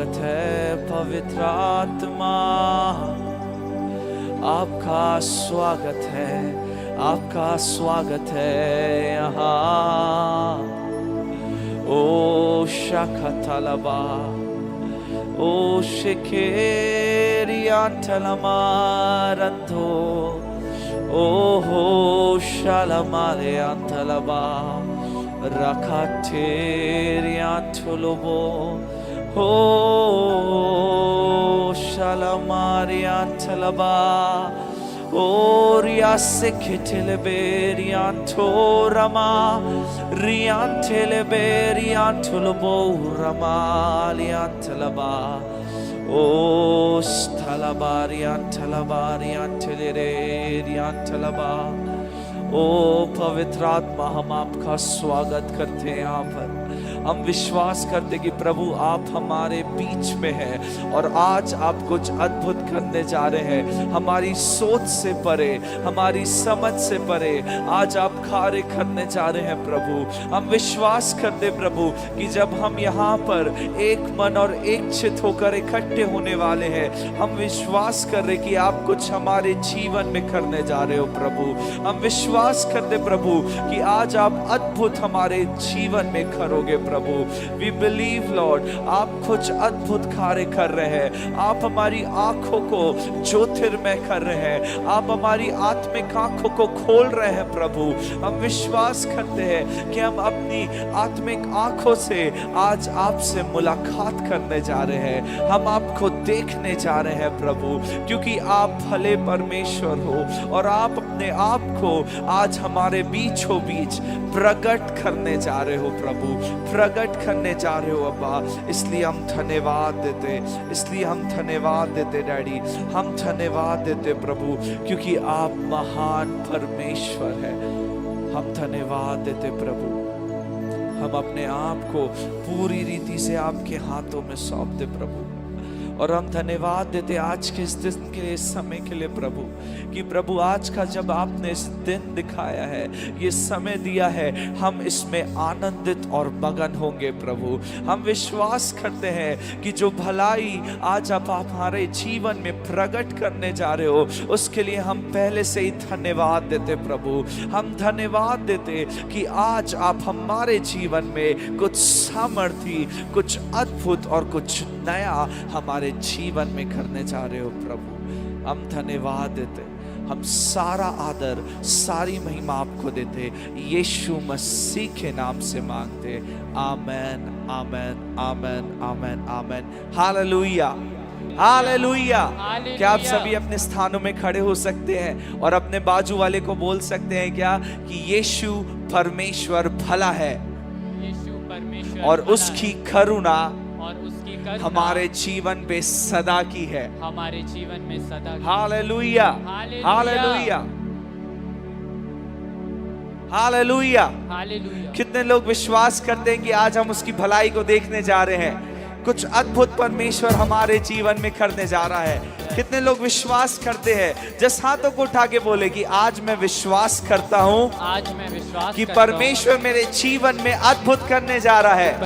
स्वागत है पवित्र आत्मा, आपका स्वागत है, आपका स्वागत है यहाँ। ओ शखतलबा, ओ शिकेरिया तलमारंतो, ओ हो शलमारिया तलबा, रखाटेरिया तुलबो, हो शलमारिया तलबा, Oria sekiteleberian torama rian teleberian tulbo ramalian talaba o stalabarian talabarian telererian talaba ओ पवित्र आत्मा, हम आपका स्वागत करते हैं यहाँ पर। हम विश्वास करते कि प्रभु आप हमारे बीच में हैं और आज आप कुछ अद्भुत करने जा रहे हैं। हमारी सोच से परे, हमारी समझ से परे आज आप कार्य करने जा रहे हैं प्रभु। हम विश्वास करते प्रभु कि जब हम यहाँ पर एक मन और एक चित होकर इकट्ठे होने वाले हैं, हम विश्वास कर रहे कि आप कुछ हमारे जीवन में करने जा रहे हो प्रभु। हम विश्वास करते प्रभु कि आज आप अद्भुत हमारे जीवन में करोगे प्रभु। वी बिलीव लॉर्ड, आप कुछ अद्भुत कार्य कर रहे हैं। आप हमारी आंखों को ज्योतिर्मय कर रहे हैं, आप हमारी आत्मिक आंखों को खोल रहे हैं प्रभु। हम विश्वास करते हैं कि हम अपनी आत्मिक आंखों से आज आपसे मुलाकात करने जा रहे हैं, हम आपको देखने जा रहे हैं प्रभु, क्योंकि आप भले परमेश्वर हो और आप अपने आप को आज हमारे बीचों बीच प्रकट करने जा रहे हो प्रभु, प्रकट करने जा रहे हो अब्बा। इसलिए हम धन्यवाद देते, इसलिए हम धन्यवाद देते डैडी, हम धन्यवाद देते प्रभु, क्योंकि आप महान परमेश्वर है। हम धन्यवाद देते प्रभु, हम अपने आप को पूरी रीति से आपके हाथों में सौंप दे प्रभु। और हम धन्यवाद देते आज के इस दिन के लिए, इस समय के लिए प्रभु, कि प्रभु आज का जब आपने इस दिन दिखाया है, ये समय दिया है, हम इसमें आनंदित और मगन होंगे प्रभु। हम विश्वास करते हैं कि जो भलाई आज आप हमारे जीवन में प्रकट करने जा रहे हो, उसके लिए हम पहले से ही धन्यवाद देते प्रभु। हम धन्यवाद देते कि आज आप हमारे जीवन में कुछ सामर्थी, कुछ अद्भुत और कुछ नया हमारे जीवन में करने जा रहे हो प्रभु। हम धन्यवाद देते, हम सारा आदर, सारी महिमा आपको देते, यीशु मसीह के नाम से मांगते। Amen, amen, amen, amen, amen. Hallelujah, hallelujah. क्या आप सभी अपने स्थानों में खड़े हो सकते हैं और अपने बाजू वाले को बोल सकते हैं क्या कि यीशु परमेश्वर भला है और उसकी करुणा हमारे जीवन पे सदा की है, हमारे जीवन में सदा की। Hallelujah, hallelujah, hallelujah, hallelujah. कितने लोग विश्वास करते हैं कि आज हम उसकी भलाई को देखने जा रहे हैं, कुछ अद्भुत परमेश्वर हमारे जीवन में करने जा रहा है। कितने लोग विश्वास करते हैं? जिस हाथों को उठा के बोले कि आज मैं विश्वास करता हूँ, आज मैं विश्वास कि परमेश्वर मेरे जीवन में अद्भुत करने जा रहा है।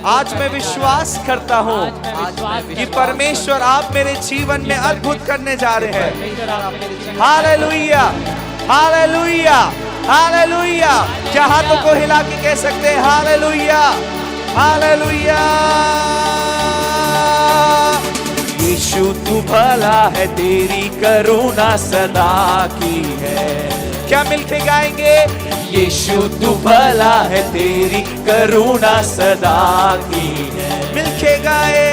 आज मैं विश्वास करता हूँ कि परमेश्वर आप मेरे जीवन में अद्भुत करने जा रहे हैं। Hallelujah, hallelujah, hallelujah. क्या हाथों को हिला के कह सकते हैं हालेलुया, हालेलुया। यीशु तू भला है, तेरी करुणा सदा की है। क्या मिलके गाएंगे? यीशु तू भला है, तेरी करुणा सदा की है। मिलके गाए,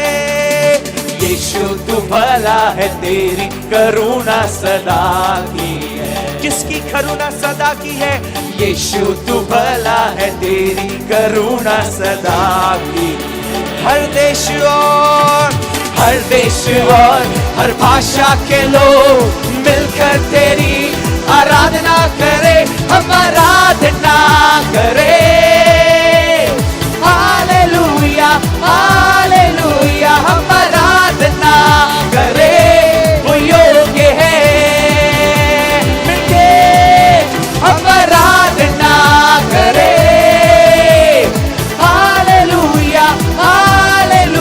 यीशु तू भला है, तेरी करुणा सदा की है। किसकी करुणा सदा की है? यीशु तू भला है, तेरी करुणा सदा की। हर देश और हर भाषा के लोग मिलकर तेरी आराधना करे, हम आराधना करे। हालेलुया, हालेलुया, हम आराधना करे, वो योग्य है। मिलके हम आराधना करे। Hallelujah, hallelujah.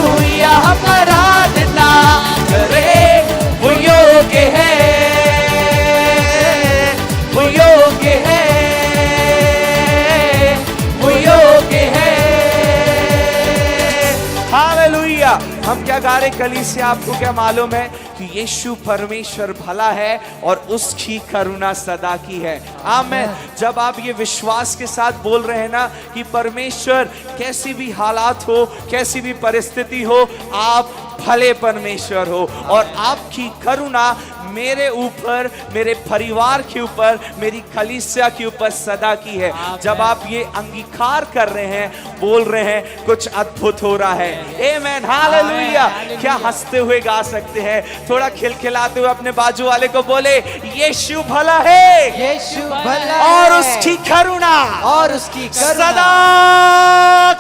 हम क्या गा रहे कलीसिया, आपको क्या मालूम है कि यीशु परमेश्वर भला है और उसकी करुणा सदा की है। आमीन। जब आप ये विश्वास के साथ बोल रहे हैं ना कि परमेश्वर कैसी भी हालात हो, कैसी भी परिस्थिति हो, आप भले परमेश्वर हो और आपकी करुणा मेरे ऊपर, मेरे परिवार के ऊपर, मेरी कलीसिया के ऊपर सदा की है। जब आप ये अंगीकार कर रहे हैं, बोल रहे हैं, कुछ अद्भुत हो रहा है। आमीन, हालेलुया। क्या हंसते हुए गा सकते हैं? थोड़ा खिलखिलाते हुए अपने बाजू वाले को बोले, यीशु भला है, यीशु भला और है, उसकी करुणा और उसकी करुणा सदा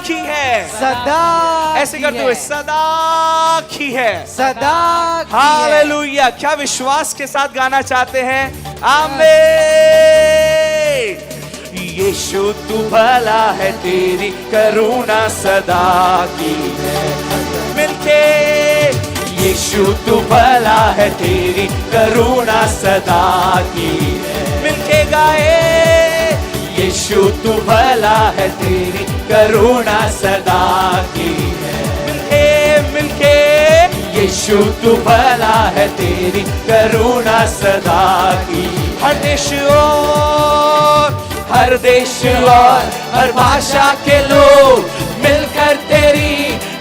की है। सदा ऐसे की करते है, हुए, सदा की है, सदा की है। हालेलुया। क्या विश्वास के साथ गाना चाहते हैं? आमीन। यीशु तू भला है, तेरी करुणा सदा की है। मिलके यीशु तू भला है, तेरी करुणा सदा की है। मिलके गाए, यीशु तू भला है, तेरी करुणा सदा की है। मिलके मिलके, यीशु तू भला है, तेरी करुणा सदा की। हर देश और हर भाषा के लोग मिलकर तेरी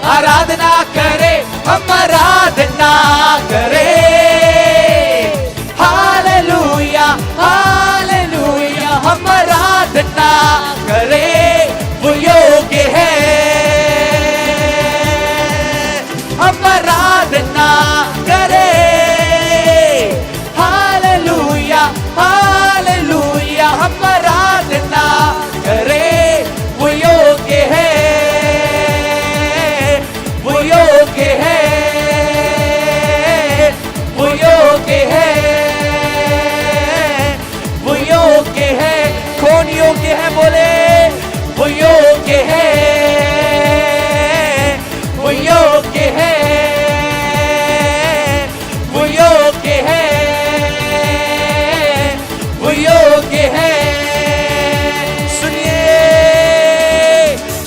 आराधना करे, हम आराधना करे। हालेलुया हालेलुया, हम आराधना करे, वो योग्य है, हम आराधना करे। हालेलुया हालेलुया, हम आराधना करे, वो योग्य है, वो योग्य है, वो योग्य है, वो योग्य है। कौन योग्य है? बोले, वो योग्य है, वो योग्य है, वो योग्य है, वो योग्य है। सुनिए,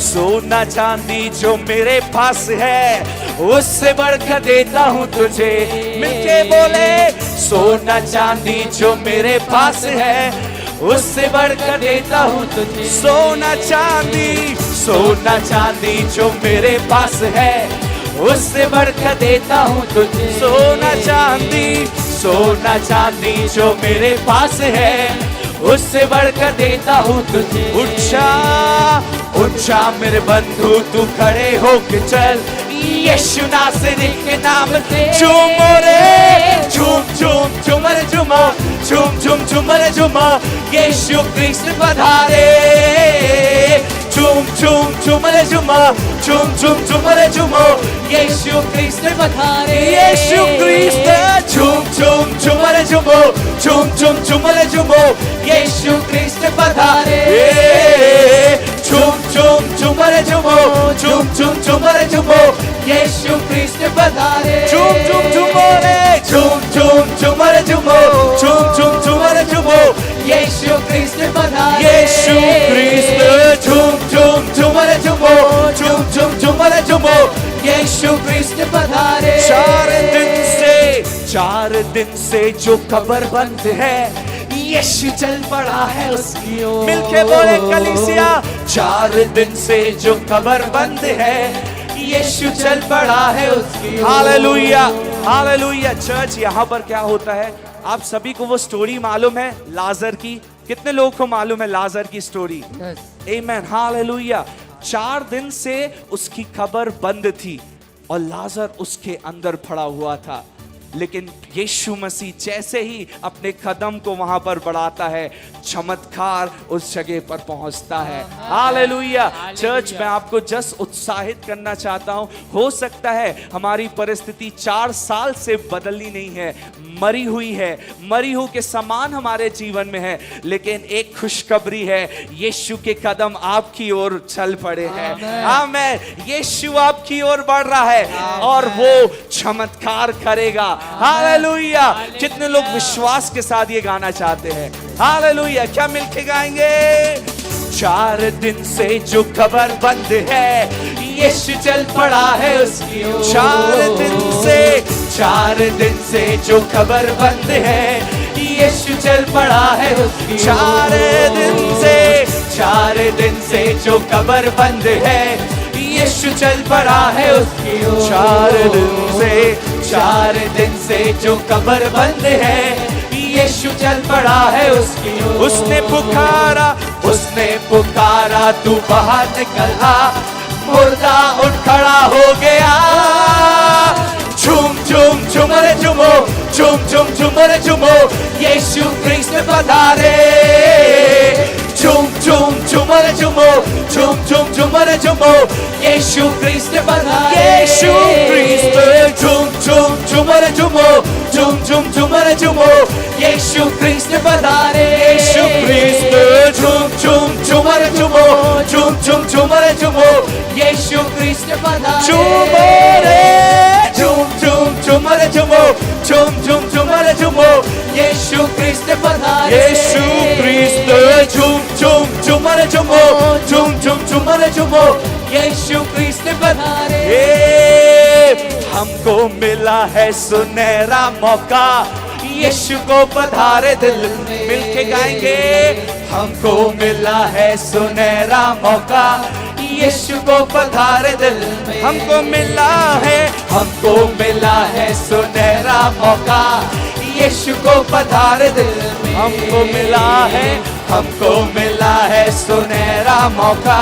सोना चांदी जो मेरे पास है, उससे बढ़कर देता हूं तुझे। मिलके बोले, सोना चांदी जो मेरे पास है, उससे बढ़कर देता हूं तुझे। सोना चांदी जो मेरे पास है, उससे बढ़कर देता हूं तुझे। सोना चांदी जो मेरे पास है, उससे बढ़कर देता हूं तुझे। उच्चा मेरे बंधु, तू खड़े होके चल, यीशु नासरी के नाम से झूमो रे, झूम रे झूमो, झूम रे झूमो, यीशु कृष्ण पधारे। झूम रे झूमो, झूम रे झूमो, यीशु कृष्ण पधारे। यीशु कृष्ण, झूम रे झूमो, झूम रे झूमो, यीशु कृष्ण पधारे। झूम रे झूमो, झूम रे झूमो, यीशु कृष्ण पधारे। झूम रे झूमो, झूम रे झूमो, यीशु कृष्ण पधारे। यीशु कृष्ण, झूम रे झूमो, झूम रे झूमो, यीशु कृष्ण पधारे। 4 दिन से जो कब्र बंद है, यीशु चल पड़ा है उसकी ओर। मिलके बोले कलीसिया, 4 दिन से जो कब्र बंद है, यीशु चल पड़ा है उसकी ओर। Hallelujah hallelujah. चर्च, यहाँ पर क्या होता है, आप सभी को वो स्टोरी मालूम है लाजर की? कितने लोगों को मालूम है लाजर की स्टोरी? आमीन, हालेलुया। 4 दिन से उसकी कब्र बंद थी और लाजर उसके अंदर पड़ा हुआ था, लेकिन यीशु मसीह जैसे ही अपने कदम को वहां पर बढ़ाता है, चमत्कार उस जगह पर पहुंचता है। हालेलुया। चर्च, मैं आपको जस्ट उत्साहित करना चाहता हूं। हो सकता है हमारी परिस्थिति 4 साल से बदलनी नहीं है, मरी हुई है, मरी हुई के समान हमारे जीवन में है, लेकिन एक खुशखबरी है, यीशु के कदम आपकी ओर चल पड़े हैं। आमीन। यीशु आपकी ओर बढ़ रहा है और वो चमत्कार करेगा। हालेलुया। कितने लोग विश्वास के साथ ये गाना चाहते हैं? हालेलुया। क्या मिलके गाएंगे? 4 दिन से जो खबर बंद है, यीशु चल पड़ा है उसकी ओर। 4 दिन से जो खबर बंद है, यीशु चल पड़ा है उसकी ओर। 4 दिन से जो खबर बंद है, यीशु चल पड़ा है उसकी ओर। 4 दिन से जो खबर बंद है, यीशु चल पड़ा है उसकी ओर। उसने पुकारा तू बाहर निकल आ, मुर्दा उठ खड़ा हो गया। झूम झूम झूमर झूमो, झूम झूम झूमर झूमो, यीशु क्रिस्त पधारे। झूम झूम झूमर झूमो, झूम झूम झूमर झूमो, यीशु क्रिस्त पधारे। यीशु क्रिस्त झूम झूम झूमर झूमो, झूम झूम झूमर झूमो, यीशु क्रिस्त पधारे। यीशु क्रिस्त झूम झूम झूमर झूमो, झूम झूम झूमर झूमो, यीशु क्रिस्त पधारे। झूमो रे, झूम झूम झूमर झूमो, झूम झूम झूमर झूमो, यीशु क्रिस्त पधारे। यीशु क्रिस्त झूम झूम झूमर झूमो, झूम झूम झूमर झूमो, यीशु क्रिस्त पधारे। हमको मिला है सुनहरा मौका, यीशु को पधारे दिल में। मिलके गाएंगे, हमको मिला है सुनहरा मौका, यीशु को पधारे दिल में। हमको मिला है सुनहरा मौका, यीशु को पधारे दिल में। हमको मिला है सुनहरा मौका,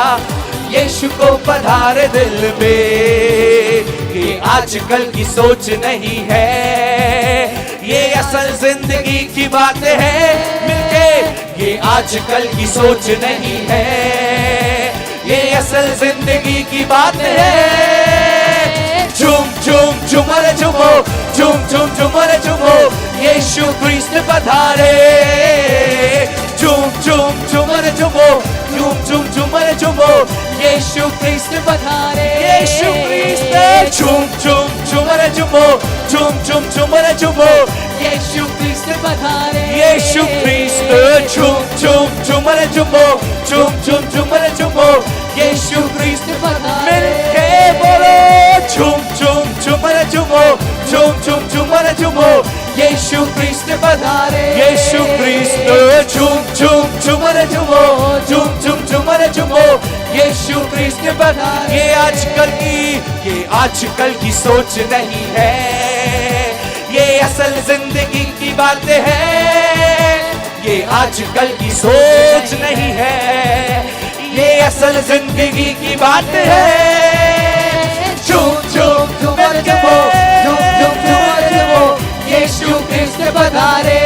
यीशु को पधारे दिल में। ये आजकल की सोच नहीं है, ये असल जिंदगी की बात है। मिलके, ये आजकल की सोच नहीं है, ये असल जिंदगी की बात है। झूम झूम झूमर झूमो, झूम झूम झूमर झूमो, यीशु क्रिस्त पधारे। झूम झूम झूमर झूमो, झूम झूम झूमर झूमो, यीशु क्रिस्त पधारे। यीशु क्रिस्त झूम झूम झूमर झूमो, झूम झूम झूमर झूमो, यीशु क्रिस्त पधारे। यीशु क्रिस्त झूम झूम झूमर झूमो, झूम झूम झूमर झूमो, यीशु क्रिस्त पधारे। मिलके बोलो, झूम झूम झूमर झूमो, झूम झूम झूमर झूमो, यीशु क्रिस्त पधारे। यीशु क्रिस्त झूम झूम झूमर झूमो, झूम झूम झूमर झूमो, यीशु क्रिस्त पधारे। ये आजकल की सोच नहीं है, ये असल जिंदगी की बात है। ये आजकल की सोच नहीं है, ये असल जिंदगी की बात है। झूम झूम झूमर झूमो, झूम झूम झूमर झूमो, यीशु क्रिस्त पधारे।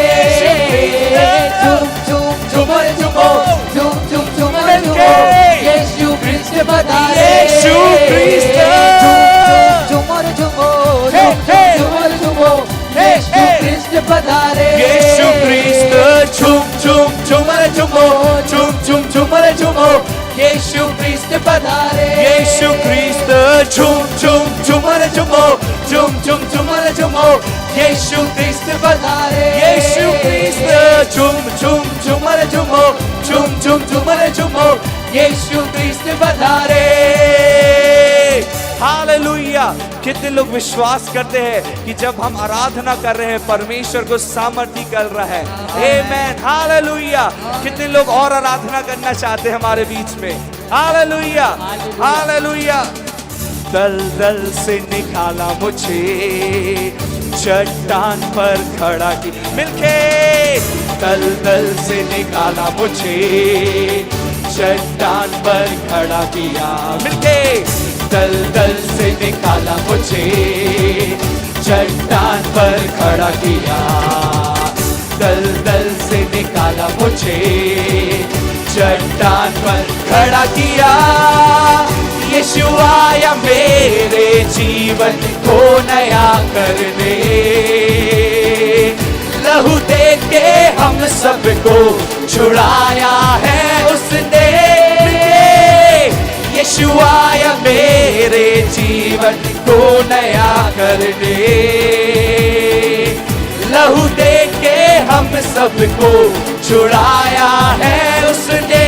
झूम झूम झूमर झूमो, झूम झूम झूमर झूमो, यीशु क्रिस्त पधारे। यीशु क्रिस्त झूमर झूमो, झूम झूमर झूमो, यीशु क्रिस्त पधारे। यीशु क्रिस्त झूम झूम झूमर झूमो, झूम झूम झूमर झूमो, यीशु क्रिस्त पधारे। यीशु क्रिस्त झूम झूम झूमर झूमो, झूम झूम झूमर झूमो, यीशु क्रिस्त पधारे। यीशु क्रिस्त झूम झूम झूमर झूमो, झूम झूम झूमर झूमो, यीशु क्रिस्त पधारे। हालेलुया। कितने लोग विश्वास करते हैं कि जब हम आराधना कर रहे हैं, परमेश्वर को सामर्थ्य कर रहा है। आमेन, हालेलुया। कितने लोग और आराधना करना चाहते हैं हमारे बीच में? Hallelujah, hallelujah. दलदल से निकाला मुझे, चट्टान पर खड़ा की। मिलके, दलदल से निकाला मुझे, चट्टान पर खड़ा किया। मिलके, दलदल से निकाला मुझे, चट्टान पर खड़ा किया। दलदल से निकाला मुझे, चट्टान पर खड़ा किया। यीशु आया मेरे जीवन को नया करने, लहू दे के हम सबको छुड़ाया है उसने। यीशु आया मेरे जीवन को नया करने, लहू दे के हम सबको छुड़ाया है उसने।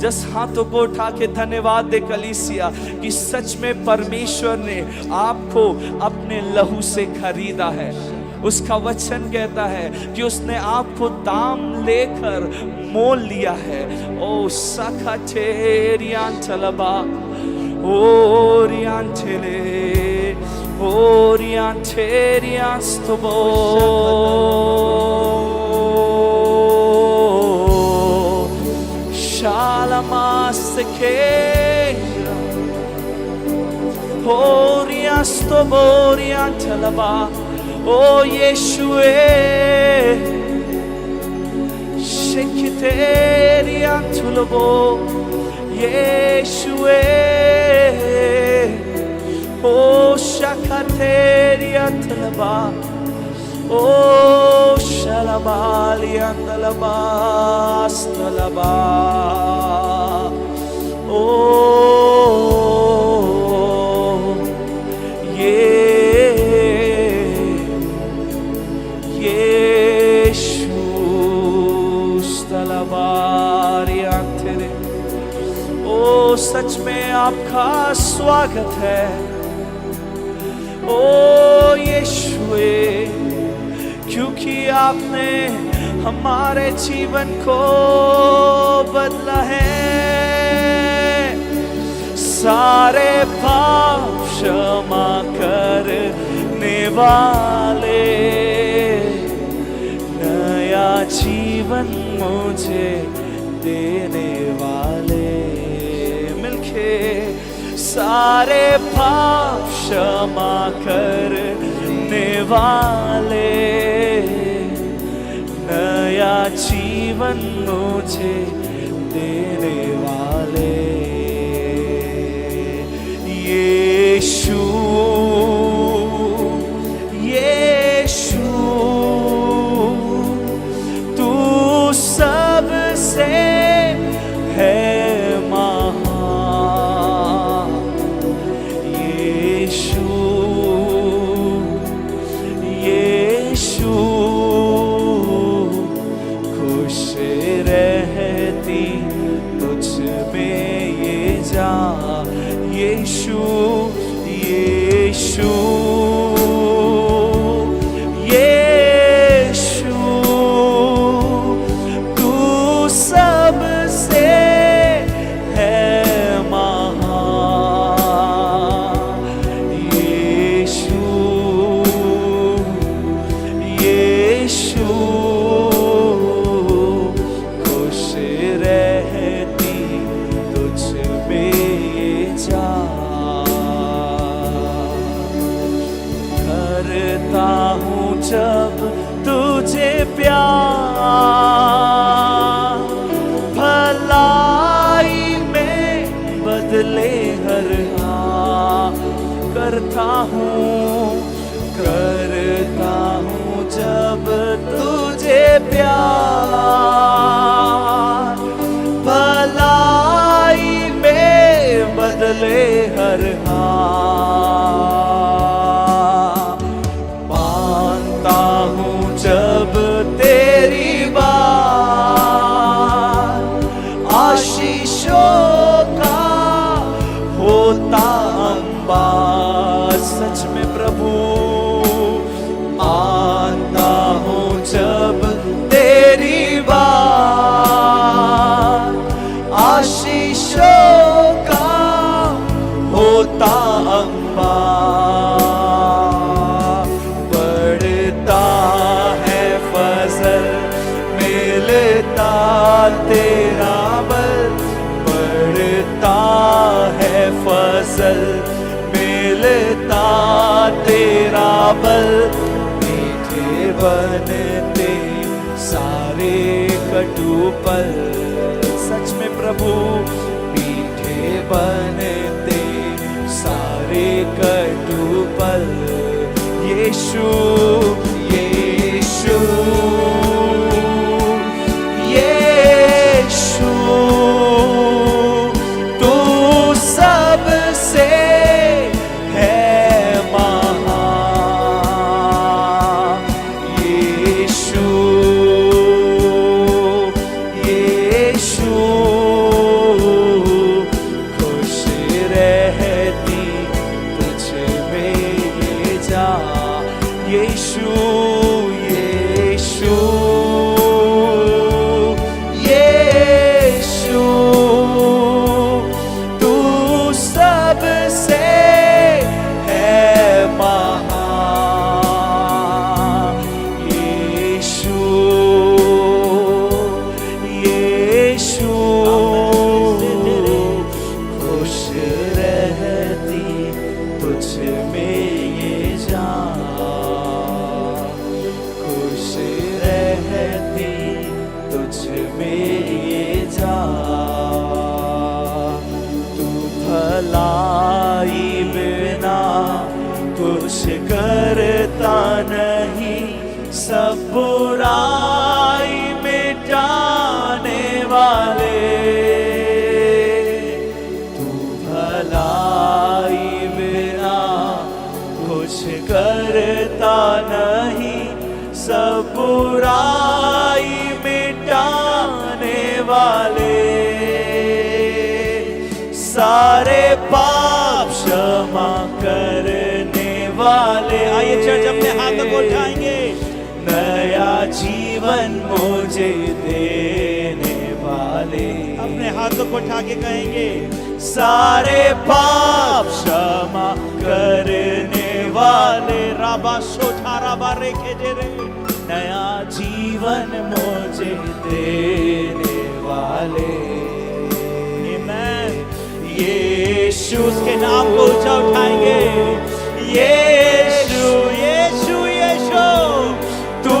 जस हाथों को उठा के धन्यवाद दे कलीसिया कि सच में परमेश्वर ने आपको अपने लहू से खरीदा है। उसका वचन कहता है कि उसने आपको दाम लेकर मोल लिया है। ओ सखा चेरियान चलबा ओ रियान चले ओ रियान चेरियान स्तुबो शालमास के ओ रियान स्तुबो रियान चलबा ओ यीशुए शेकितेरियान चलबो यीशुए ओ शकातेरियान चलबा ओ शलबालियान चलबा स्तलबा ओ ओ सच में आपका स्वागत है ओ यीशुए, क्योंकि आपने हमारे जीवन को बदला है। सारे पाप क्षमा करने वाले, नया जीवन मुझे देने वाले, मिलके सारे पाप क्षमा करने वाले, नया जीवन मुझे देने वाले। यीशु यीशु तू सबसे है महान। यीशु यीशु खुश रहती तुझ में ये जा। यीशु यीशु यीशु तू सबसे है महान। यीशु यीशु खुश रहती तुझ में जा। करता हूँ जब तुझे प्यार, भलाई में बदले हर हाल। करता हूँ जब तुझे प्यार, भलाई में बदले हर हाल। मानता हूँ जब तेरी बात, आशीषों का होता अंबार। सच में प्रभु मानता हूँ जब तेरी बात, आशीषों का होता अंबार। बढ़ता है फजल मिलता तेरा बल, बढ़ता है फजल मिलता तेरा बल। मीठे बनते सारे कटु पल। सच में प्रभु मीठे बनते सारे कटु पल। यीशु यीशु यीशु तू सबसे है महान। यीशु यीशु सब बुराई मिटाने वाले, तू भलाई बिना कुछ करता नहीं, सब बुराई मिटाने वाले, सारे पाप क्षमा करने वाले। आइए चर्च अपने हाथों को उठाएंगे। नया जीवन मुझे देने वाले, अपने हाथों को उठा के कहेंगे, सारे पाप क्षमा करने वाले। राबा सोठा राबा रेखे दे रे, नया जीवन मुझे देने वाले। आमीन। यीशु उसके नाम को ऊंचा उठाएंगे। यीशु यीशु यीशु, तू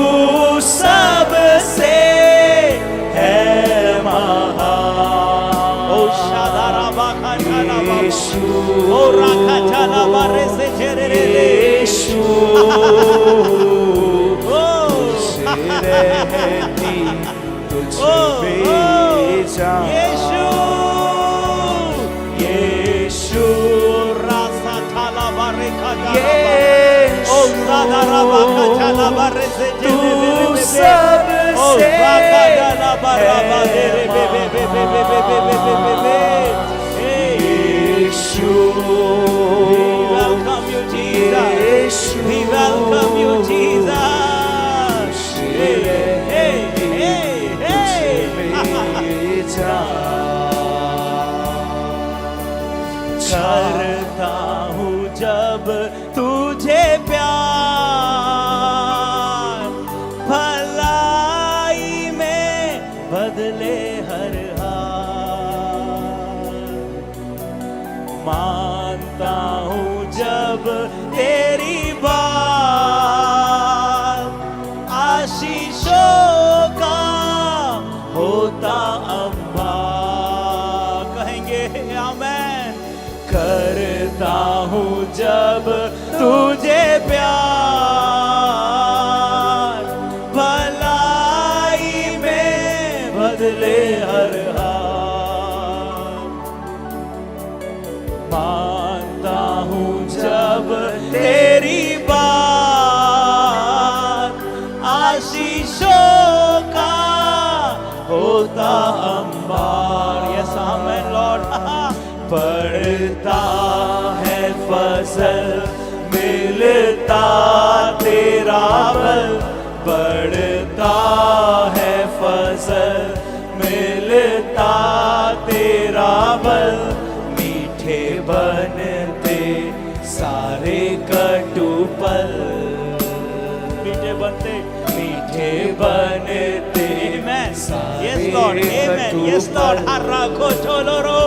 सबसे है महान। ओ शादारा बाखा ठाला यीशु, ओ राखा ठाला बारे से चेरे रे यीशु, ओ रहती तुझ पे जान। यीशु यीशु रासा ठाला बारे खा ठाला, ओ सादारा बाखा ठाला बारे से चेरे रे ओ बाखा ठाला बारा बारे रे बे बे बे बे बे बे बे बे बे। Yeshu, we welcome you, Jesus. We welcome you, Jesus. Hey, hey, hey, hey. करता हूँ जब तुझे प्यार, भलाई में बदले हर मानता हूँ जब तेरी बात, आशीषों का होता अंबार। कहेंगे आमीन। करता हूँ जब तुझे प्यार, भलाई में बदले हर मानता हूँ जब तेरी बात, आशीषों का होता अंबार। यस आमीन लॉर्ड। पड़ता है फसल, मिलता तेरा बल, बढ़ता है फसल, मिलता तेरा बल, मीठे बनते सारे कटुपल, मीठे बनते सारे। Yes lord, amen. Yes lord. हर्रा को छोलोरो।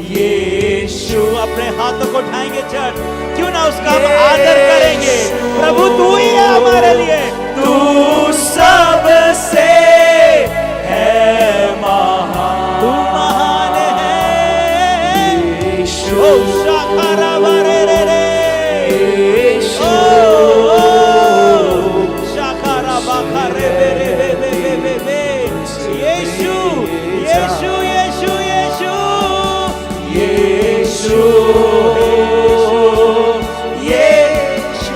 यीशु, अपने हाथों को उठाएंगे चर्च, क्यों ना उसका हम आदर करेंगे। प्रभु तू ही है हमारे लिए, तू सबसे है महान, तू महान है यीशु। ओ शाखारा बारे रे रे यीशु, शाखारा बाखारे बे रे बे बे बे बे यीशु यीशु यीशु यीशु यीशु यीशु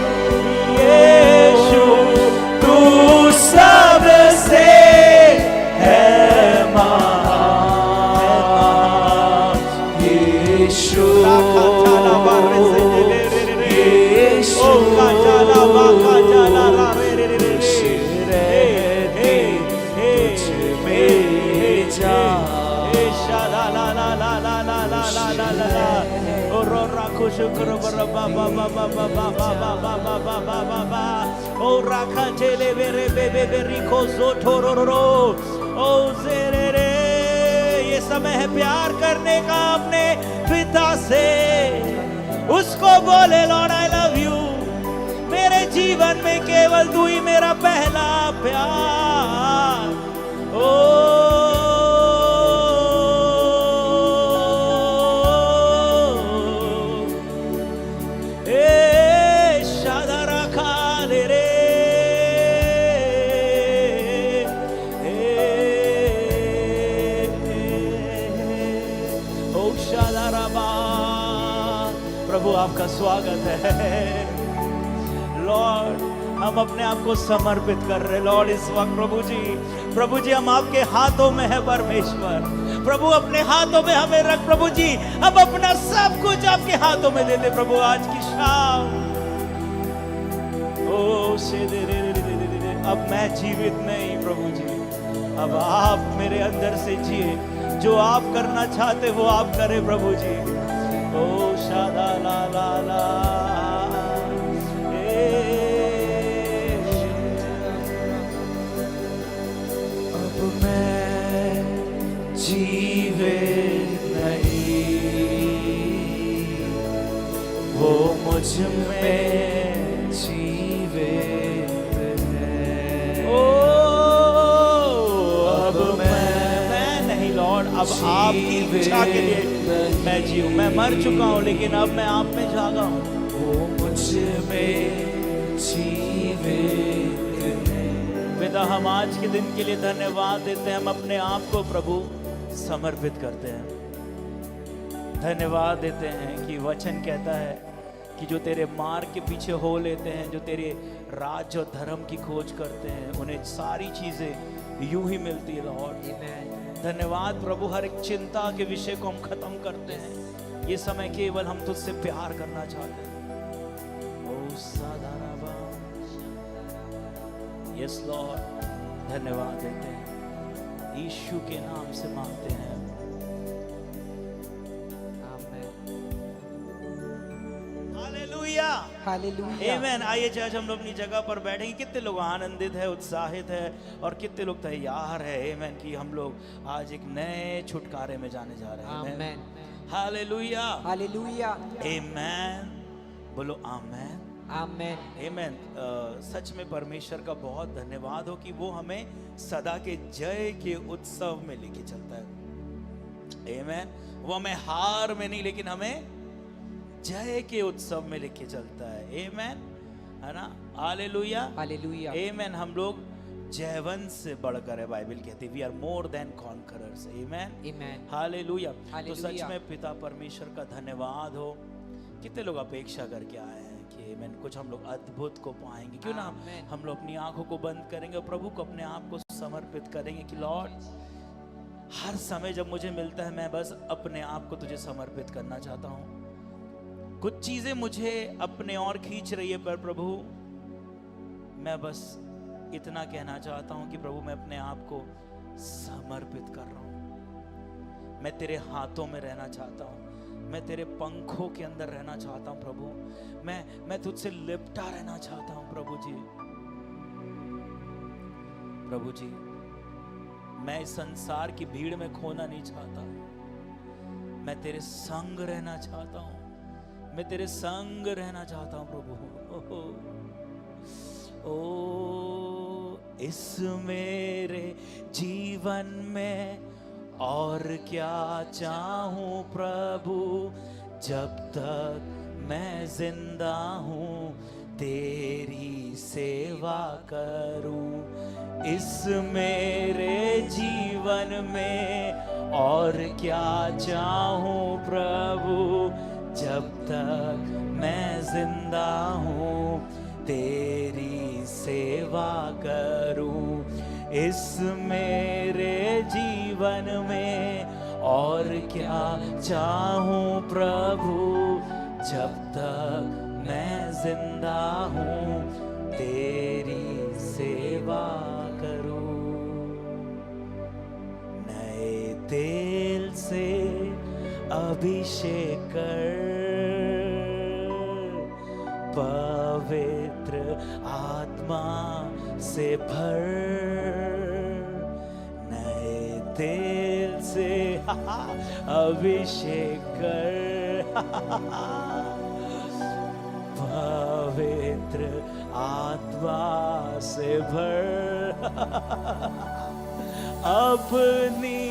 यीशु, तू सबसे है महान यीशु। शुक्र बरबा बा बा बा बा बा बा बा बा बा बा बा बा बा। ओ राखा चले बेरे बेबे बेरी को सो ठोरो रो ओ जेरे रे। ये समय है प्यार करने का अपने पिता से। उसको बोले लॉर्ड आई लव यू, मेरे जीवन में केवल तू ही मेरा पहला प्यार। ओ ओ शादाराबा, प्रभु आपका स्वागत है लॉर्ड। हम अपने आप को समर्पित कर रहे लॉर्ड इस वक्त। प्रभु जी हम आपके हाथों में है परमेश्वर। प्रभु अपने हाथों में हमें रख प्रभु जी, अब अपना सब कुछ आपके हाथों में दे दे प्रभु आज की शाम। ओ अब मैं जीवित नहीं प्रभु जी, अब आप मेरे अंदर से जिए, जो आप करना चाहते वो आप करें प्रभु जी। ओ शादा ला ला ला, अब मैं जीवित नहीं, वो मुझ में जीवित है। ओ अब मैं नहीं लॉर्ड, अब आपकी इच्छा के लिए मैं जीऊं। मैं मर चुका हूं लेकिन अब मैं आप में जागा हूं। वो मुझ में जीवित है। पिता हम आज के दिन के लिए धन्यवाद देते हैं। हम अपने आप को प्रभु समर्पित करते हैं। धन्यवाद देते हैं कि वचन कहता है कि जो तेरे मार्ग के पीछे हो लेते हैं, जो तेरे राज और धर्म की खोज करते हैं, उन्हें सारी चीजें यूं ही मिलती है लॉर्ड। धन्यवाद प्रभु, हर एक चिंता के विषय को हम खत्म करते हैं। ये समय केवल हम तुझसे प्यार करना चाहते हैं। ओ साधाराबा, यस लॉर्ड, धन्यवाद देते हैं। यीशु के नाम से मांगते हैं। हालेलुया, हालेलुया, आमेन। आइए चर्च हम लोग अपनी जगह पर बैठेंगे। कितने लोग आनंदित है, उत्साहित है और कितने लोग तैयार है आमेन कि हम लोग आज एक नए छुटकारे में जाने जा रहे हैं। आमेन, हालेलुया, हालेलुया, आमेन। बोलो आमेन, आमेन, आमेन। सच में परमेश्वर का बहुत धन्यवाद हो कि वो हमें सदा के जय के उत्सव में लेके चलता है। आमेन। वो हमें हार में नहीं लेकिन हमें जय के उत्सव में लेके चलता है। आमेन, है ना। Hallelujah, hallelujah, amen. हम लोग जयवंत से बढ़कर है, बाइबल कहती है we are more than conquerors. Amen, amen, hallelujah. तो हालेलुया। सच में पिता परमेश्वर का धन्यवाद हो। कितने लोग अपेक्षा करके आए हैं कि आमेन कुछ हम लोग अद्भुत को पाएंगे। क्यों ना आमेन। हम लोग अपनी आंखों को बंद करेंगे और प्रभु को अपने आप को समर्पित करेंगे कि लॉर्ड हर समय जब मुझे मिलता है मैं बस अपने आप को तुझे समर्पित करना चाहता हूँ। कुछ चीजें मुझे अपने और खींच रही है पर प्रभु मैं बस इतना कहना चाहता हूं कि प्रभु मैं अपने आप को समर्पित कर रहा हूं। मैं तेरे हाथों में रहना चाहता हूं, मैं तेरे पंखों के अंदर रहना चाहता हूं प्रभु। मैं तुझसे लिपटा रहना चाहता हूं प्रभु जी। प्रभु जी मैं इस संसार की भीड़ में खोना नहीं चाहता, मैं तेरे संग रहना चाहता हूं, मैं तेरे संग रहना चाहता हूं प्रभु। ओ इस मेरे जीवन में और क्या चाहूं प्रभु, जब तक मैं जिंदा हूं तेरी सेवा करूं। इस मेरे जीवन में और क्या चाहूं प्रभु, जब तक मैं जिंदा हूं तेरी सेवा करूं। इस मेरे जीवन में और क्या चाहूं प्रभु, जब तक मैं जिंदा हूं तेरी सेवा करूं। नए तेल से अभिषेक कर, पवित्र आत्मा से भर। नए तेल से अभिषेक कर, पवित्र आत्मा से भर। अपनी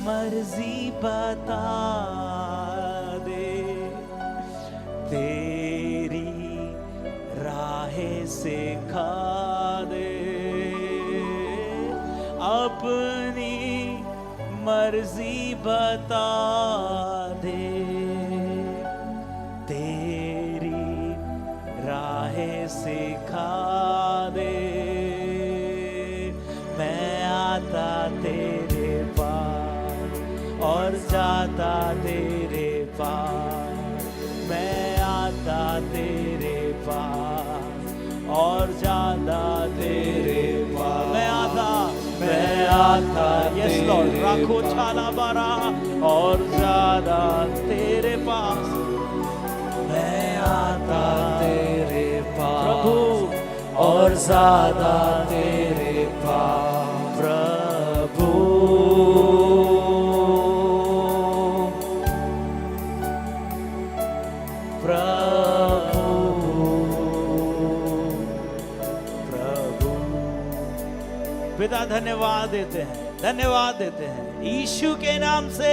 मर्जी बता दे, तेरी राहें सिखा दे। अपनी मर्जी बता दे, तेरी राहें सिखा दे, मैं आता तेरे पास और जाता तेरे पास, मैं आता तेरे पास और जाता तेरे पास, मैं आता यस लॉर्ड राखो छाला बारा और ज्यादा तेरे पास, मैं आता तेरे पास प्रभु और ज्यादा तेरे पास प्रभु, पिता धन्यवाद देते हैं, धन्यवाद देते हैं यीशु के नाम से,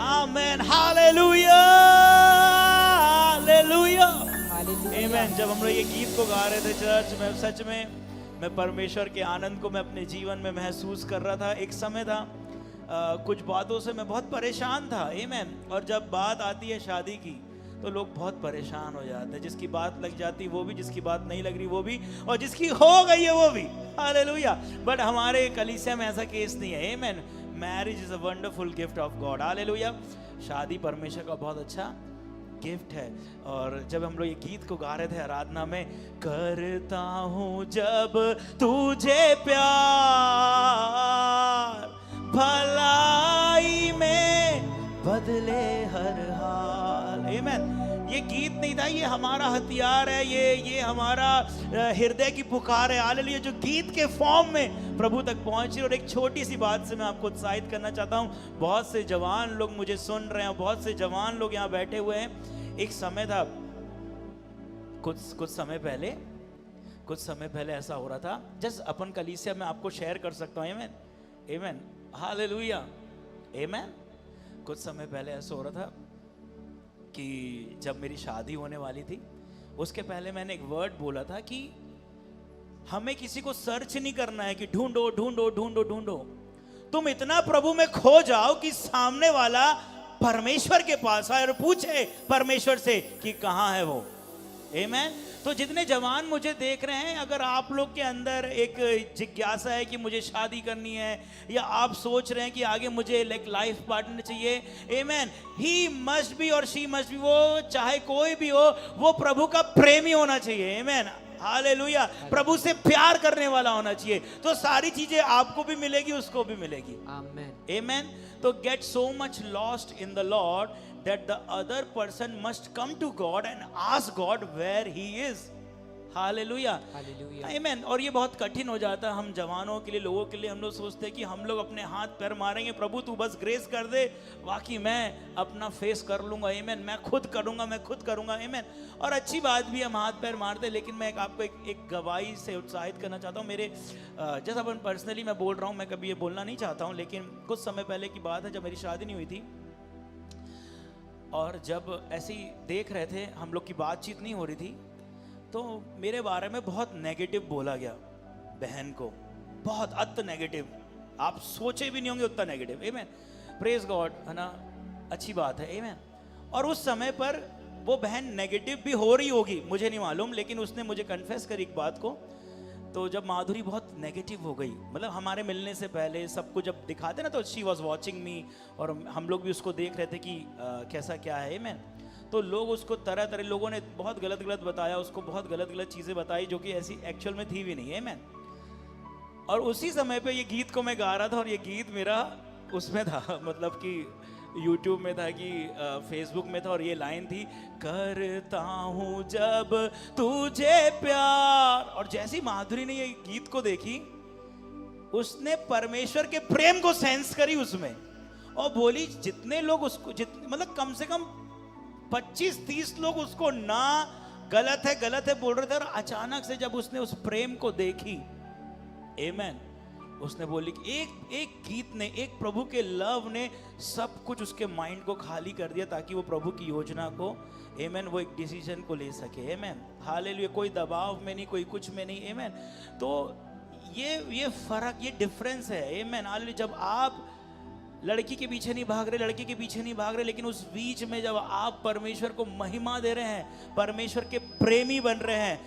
आमेन, हालेलुया, हालेलुया, आमेन। जब हम लोग ये गीत को गा रहे थे चर्च में, सच में मैं परमेश्वर के आनंद को मैं अपने जीवन में महसूस कर रहा था। एक समय था कुछ बातों से मैं बहुत परेशान था, आमेन। और जब बात आती है शादी की तो लोग बहुत परेशान हो जाते हैं, जिसकी बात लग जाती वो भी, जिसकी बात नहीं लग रही वो भी, और जिसकी हो गई है वो भी, हालेलुया। बट हमारे कलीसिया में ऐसा केस नहीं है, amen. Marriage is a wonderful gift of God, hallelujah. शादी परमेश्वर का बहुत अच्छा गिफ्ट है। और जब हम लोग ये गीत को गा रहे थे आराधना में, करता हूँ जब तुझे प्यार, भलाई में बदले हर हाल, आमेन। ये गीत नहीं था, ये हमारा हथियार है, ये हमारा हृदय की पुकार है, हालेलुया, जो गीत के फॉर्म में प्रभु तक पहुंची। और एक छोटी सी बात से मैं आपको उत्साहित करना चाहता हूँ। बहुत से जवान लोग मुझे सुन रहे हैं, बहुत से जवान लोग यहाँ बैठे हुए हैं। एक समय था, कुछ समय पहले ऐसा हो रहा था, जस्ट अपन कलीसिया में आपको शेयर कर सकता हूँ, आमेन, आमेन, हालेलुया, आमेन। कुछ समय पहले ऐसा हो रहा था कि जब मेरी शादी होने वाली थी, उसके पहले मैंने एक वर्ड बोला था कि हमें किसी को सर्च नहीं करना है कि ढूंढो ढूंढो ढूंढो ढूंढो, तुम इतना प्रभु में खो जाओ कि सामने वाला परमेश्वर के पास आए और पूछे परमेश्वर से कि कहाँ है वो, आमेन। तो जितने जवान मुझे देख रहे हैं, अगर आप लोग के अंदर एक जिज्ञासा है कि मुझे शादी करनी है, या आप सोच रहे हैं कि आगे मुझे लाइफ पार्टनर चाहिए, आमेन, ही मस्ट बी और शी मस्ट बी, वो चाहे कोई भी हो, वो प्रभु का प्रेमी होना चाहिए, आमेन, हालेलुया, प्रभु से प्यार करने वाला होना चाहिए। तो सारी चीजें आपको भी मिलेगी, उसको भी मिलेगी, आमेन, आमेन। तो get so much lost in the Lord that the other person must come to God and ask God where he is, hallelujah, amen. और ये बहुत कठिन हो जाता है हम जवानों के लिए, लोगों के लिए। हम लोग सोचते हैं कि हम लोग अपने हाथ पैर मारेंगे, प्रभु तू बस ग्रेस कर दे, बाकी मैं अपना फेस कर लूंगा, आमेन, मैं खुद करूंगा, आमेन। और अच्छी बात भी, हम हाथ पैर मारते, लेकिन मैं आपको एक गवाही से उत्साहित करना चाहता हूँ। मेरे जैसा अपन पर्सनली मैं बोल रहा हूँ, मैं कभी ये बोलना नहीं चाहता हूँ, लेकिन कुछ समय पहले की बात है, जब मेरी शादी नहीं हुई थी, और जब ऐसे ही देख रहे थे, हम लोग की बातचीत नहीं हो रही थी, तो मेरे बारे में बहुत नेगेटिव बोला गया, बहन को, बहुत अति नेगेटिव, आप सोचे भी नहीं होंगे उतना नेगेटिव, आमेन, प्रेज गॉड, है ना, अच्छी बात है, आमेन। और उस समय पर वो बहन नेगेटिव भी हो रही होगी, मुझे नहीं मालूम, लेकिन उसने मुझे कन्फेस करी एक बात को। तो जब माधुरी बहुत नेगेटिव हो गई, मतलब हमारे मिलने से पहले सबको जब दिखाते ना, तो शी वॉज वॉचिंग मी, और हम लोग भी उसको देख रहे थे कि कैसा क्या है, आमेन। तो लोग उसको तरह तरह, लोगों ने बहुत गलत बताया, उसको बहुत गलत चीज़ें बताई, जो कि ऐसी एक्चुअल में थी भी नहीं, आमेन। और उसी समय पे ये गीत को मैं गा रहा था, और ये गीत मेरा उसमें था, मतलब कि यूट्यूब में था कि फेसबुक में था, और ये लाइन थी, करता हूँ जब तुझे प्यार। और जैसी माधुरी ने ये गीत को देखी, उसने परमेश्वर के प्रेम को सेंस करी उसमें, और बोली, जितने लोग उसको, मतलब कम से कम 25-30 लोग उसको ना गलत है बोल रहे थे, और अचानक से जब उसने उस प्रेम को देखी, आमेन, उसने बोली कि एक गीत ने, एक प्रभु के लव ने सब कुछ उसके माइंड को खाली कर दिया, ताकि वो प्रभु की योजना को, आमेन, वो एक डिसीजन को ले सके, आमेन, हालेलुया। कोई दबाव में नहीं, कोई कुछ में नहीं, आमेन। तो ये फर्क, ये डिफरेंस है, आमेन, हालेलुया। जब आप लड़की के पीछे नहीं भाग रहे, लड़के के पीछे नहीं भाग रहे, लेकिन उस बीच में जब आप परमेश्वर को महिमा दे रहे हैं, परमेश्वर के प्रेमी बन रहे हैं,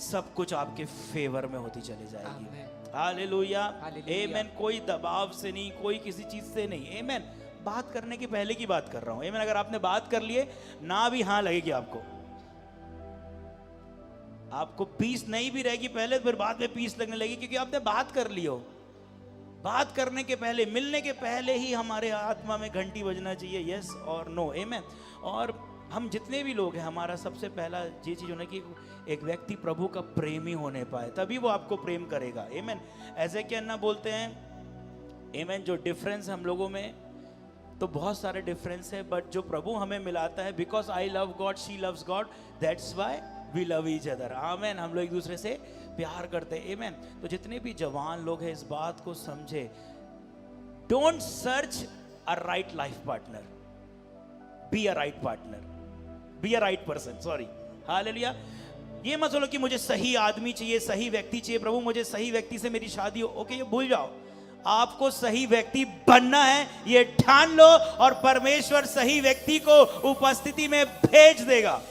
सब कुछ आपके फेवर में होती चली जाएगी। Amen. Hallelujah, Hallelujah. आमेन। कोई दबाव से नहीं, कोई किसी चीज से नहीं, आमेन। बात करने के पहले की बात कर रहा हूं, आमेन। अगर आपने बात कर लिए ना भी हाँ लगेगी आपको पीस नहीं भी रहेगी पहले, फिर बाद में पीस लगने लगेगी, क्योंकि आपने बात कर ली हो। बात करने के पहले, मिलने के पहले ही हमारे आत्मा में घंटी बजना चाहिए, यस और नो, आमेन। और हम जितने भी लोग हैं, हमारा सबसे पहला ये चीज होना कि एक व्यक्ति प्रभु का प्रेमी होने पाए, तभी वो आपको प्रेम करेगा, आमेन। ऐसे क्या ना बोलते हैं, आमेन। जो डिफरेंस हम लोगों में, तो बहुत सारे डिफरेंस है, बट जो प्रभु हमें मिलाता है, because I love God, she loves God, that's why we love each other, amen. हम लोग एक दूसरे से प्यार करते हैं, आमेन। तो जितने भी जवान लोग हैं, इस बात को समझे, don't search a right life partner, be a right partner, be a right person, sorry, hallelujah. ये मत बोलो कि मुझे सही आदमी चाहिए, सही व्यक्ति चाहिए, प्रभु मुझे सही व्यक्ति से मेरी शादी हो, ओके, ये भूल जाओ। आपको सही व्यक्ति बनना है, ये ठान लो, और परमेश्वर सही व्यक्ति को उपस्थिति में भेज देगा।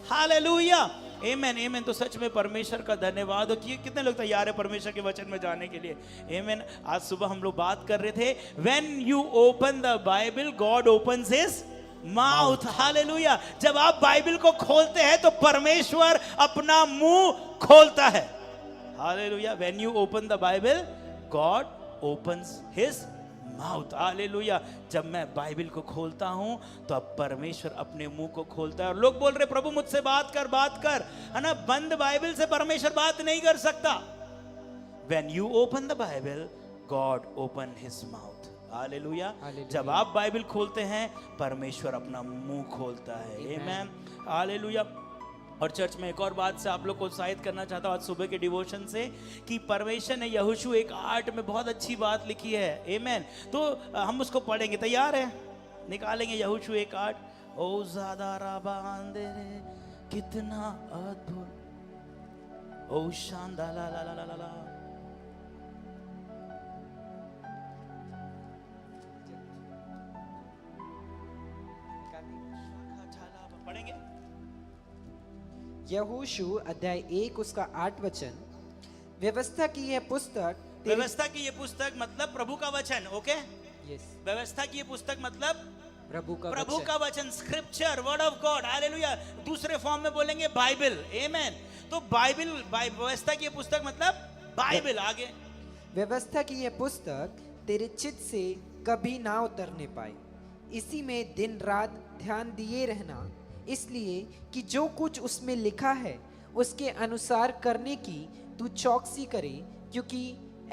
हालेलुया, आमेन, आमेन। तो सच में परमेश्वर का धन्यवाद हो कि कितने लोग तैयार है परमेश्वर के वचन में जाने के लिए, आमेन। आज सुबह हम लोग बात कर रहे थे, when you open the Bible God opens his mouth, hallelujah. जब आप बाइबल को खोलते हैं तो परमेश्वर अपना मुंह खोलता है, hallelujah. When you open the Bible God opens his mouth, hallelujah. जब मैं बाइबल को खोलता हूं तो अब परमेश्वर अपने मुंह को खोलता है, और लोग बोल रहे प्रभु मुझसे बात कर, है ना। बंद बाइबल से परमेश्वर बात नहीं कर सकता। When you open the Bible God open his mouth, hallelujah. जब आप बाइबल खोलते हैं परमेश्वर अपना मुंह खोलता है, आमेन, हालेलुया। और चर्च में एक और बात से आप लोग को उत्साहित करना चाहता हूँ आज सुबह के डिवोशन से, कि परमेश्वर ने यहोशू 1:8 में बहुत अच्छी बात लिखी है, आमेन। तो हम उसको पढ़ेंगे, तैयार है? निकालेंगे यहोशू 1:8। ओ ज़्यादा राबांदे रे कितना अद्भुत, ओ शानदार, ला ला ला ला ला। पढ़ेंगे यहोशू अध्याय 1 उसका 8 वचन। व्यवस्था की यह पुस्तक, व्यवस्था की ये पुस्तक मतलब प्रभु का वचन, ओके। यस, व्यवस्था की ये पुस्तक मतलब प्रभु प्रभु का वचन, scripture, word of God, hallelujah. दूसरे फॉर्म में बोलेंगे बाइबल, आमेन। तो बाइबल, व्यवस्था की ये पुस्तक मतलब बाइबल। आगे, व्यवस्था की यह पुस्तक तेरे चित्त से कभी ना उतरने पाए, इसी में दिन रात ध्यान दिए रहना, इसलिए कि जो कुछ उसमें लिखा है उसके अनुसार करने की तू चौकसी करे, क्योंकि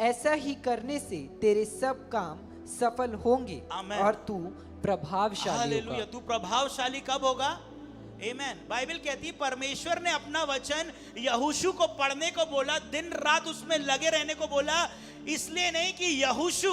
ऐसा ही करने से तेरे सब काम सफल होंगे और तू प्रभावशाली हालेलुया। होगा। तू प्रभावशाली कब होगा? आमेन। बाइबल कहती है परमेश्वर ने अपना वचन यहोशू को पढ़ने को बोला, दिन रात उसमें लगे रहने को बोला, इसलिए नहीं कि यहोशू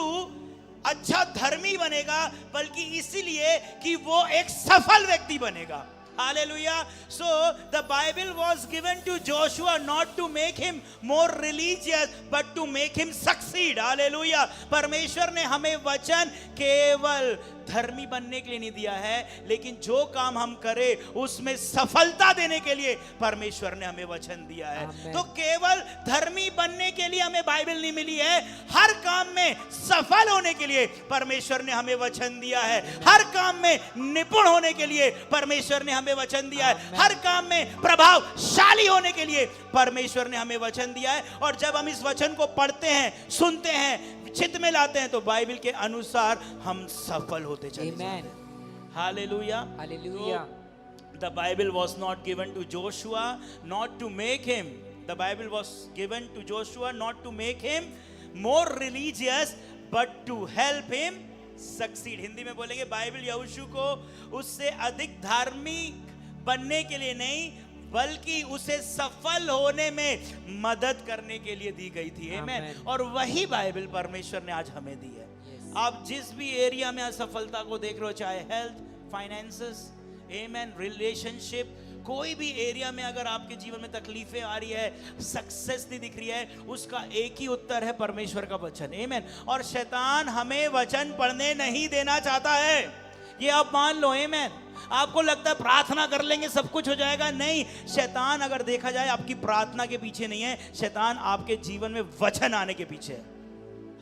अच्छा धर्मी बनेगा, बल्कि इसीलिए कि वो एक सफल व्यक्ति बनेगा। Hallelujah. So the Bible was given to Joshua not to make him more religious but to make him succeed. Hallelujah. परमेश्वर ने हमें वचन केवल धर्मी बनने के लिए नहीं दिया है, लेकिन जो काम हम करें उसमें सफलता देने के लिए परमेश्वर ने हमें वचन दिया है। Amen. तो केवल धर्मी बनने के लिए हमें बाइबल नहीं मिली है, हर काम में सफल होने के लिए परमेश्वर ने हमें वचन दिया है। हर काम में निपुण होने के लिए परमेश्वर ने हमें वचन दिया है। हर काम में प्रभावशाली होने के लिए परमेश्वर ने हमें वचन दिया है। और जब हम इस वचन को पढ़ते हैं, सुनते हैं, चित्त में लाते हैं, तो बाइबल के अनुसार हम सफल होते चले जाते हैं। Hallelujah, hallelujah. The Bible was not given to Joshua not to make him. The Bible was given to Joshua not to make him more religious but to help him succeed. Hindi में बोलेंगे बाइबल यहोशू को उससे अधिक धार्मिक बनने के लिए नहीं, बल्कि उसे सफल होने में मदद करने के लिए दी गई थी, आमेन। और वही बाइबल परमेश्वर ने आज हमें दी है। आप जिस भी एरिया में असफलता को देख रहे हो, चाहे हेल्थ, फाइनेंसेस, आमेन, रिलेशनशिप, कोई भी एरिया में अगर आपके जीवन में तकलीफें आ रही है, सक्सेस नहीं दिख रही है, उसका एक ही उत्तर है परमेश्वर का वचन। आमीन। और शैतान हमें वचन पढ़ने नहीं देना चाहता है, ये आप मान लो। आमीन। आपको लगता है प्रार्थना कर लेंगे सब कुछ हो जाएगा, नहीं। शैतान अगर देखा जाए आपकी प्रार्थना के पीछे नहीं है, शैतान आपके जीवन में वचन आने के पीछे है।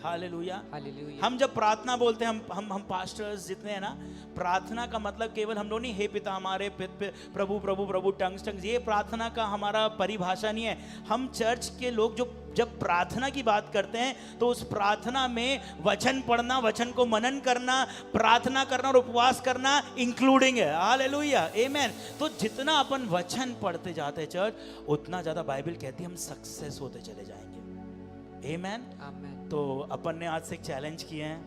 हालेलुया। हालेलुया। हम जब प्रार्थना बोलते हैं, हम पास्टर्स जितने हैं ना, प्रार्थना का मतलब केवल हम लोग नहीं, हे पिता हमारे प्रभु प्रभु प्रभु टंग्स, ये प्रार्थना का हमारा परिभाषा नहीं है। हम चर्च के लोग जो जब प्रार्थना की बात करते हैं तो उस प्रार्थना में वचन पढ़ना, वचन को मनन करना, प्रार्थना करना और उपवास करना इंक्लूडिंग है। हालेलुया। आमीन। तो जितना अपन वचन पढ़ते जाते हैं चर्च, उतना ज्यादा बाइबल कहती है हम सक्सेस होते चले जाएंगे। आमीन। आमीन। तो अपन ने आज से एक चैलेंज किए हैं,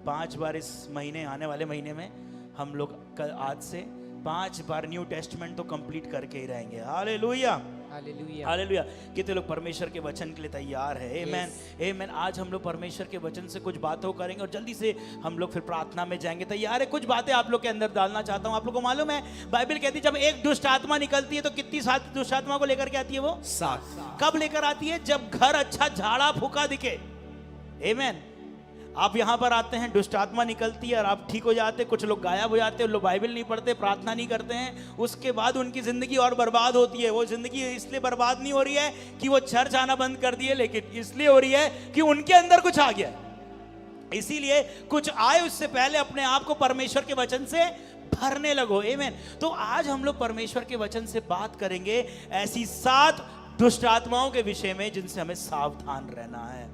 5 बार इस महीने, आने वाले महीने में हम लोग आज से 5 बार न्यू टेस्टमेंट तो कंप्लीट करके ही रहेंगे। हालेलुया। हालेलुया। हालेलुया। कितने लोग परमेश्वर के वचन के लिए तैयार है? आमीन। आमीन। आज हम लोग परमेश्वर के वचन से कुछ बातों करेंगे और जल्दी से हम लोग फिर प्रार्थना में जाएंगे। तैयार है? कुछ बातें आप लोग के अंदर डालना चाहता हूं। आप लोग को मालूम है बाइबल कहती है जब एक दुष्ट आत्मा निकलती है तो कितनी सात दुष्ट आत्मा को लेकर के आती है? वो 7। कब लेकर आती है? जब घर अच्छा झाड़ा फूका दिखे। आमीन। आप यहां पर आते हैं, दुष्ट आत्मा निकलती है और आप ठीक हो जाते। कुछ लोग गायब हो जाते हैं, लोग बाइबल नहीं पढ़ते, प्रार्थना नहीं करते हैं, उसके बाद उनकी जिंदगी और बर्बाद होती है। वो जिंदगी इसलिए बर्बाद नहीं हो रही है कि वो चर्च आना बंद कर दिए, लेकिन इसलिए हो रही है कि उनके अंदर कुछ आ गया। इसीलिए कुछ आए उससे पहले अपने आप को परमेश्वर के वचन से भरने लगो। आमीन। तो आज हम लोग परमेश्वर के वचन से बात करेंगे ऐसी 7 दुष्ट आत्माओं के विषय में जिनसे हमें सावधान रहना है।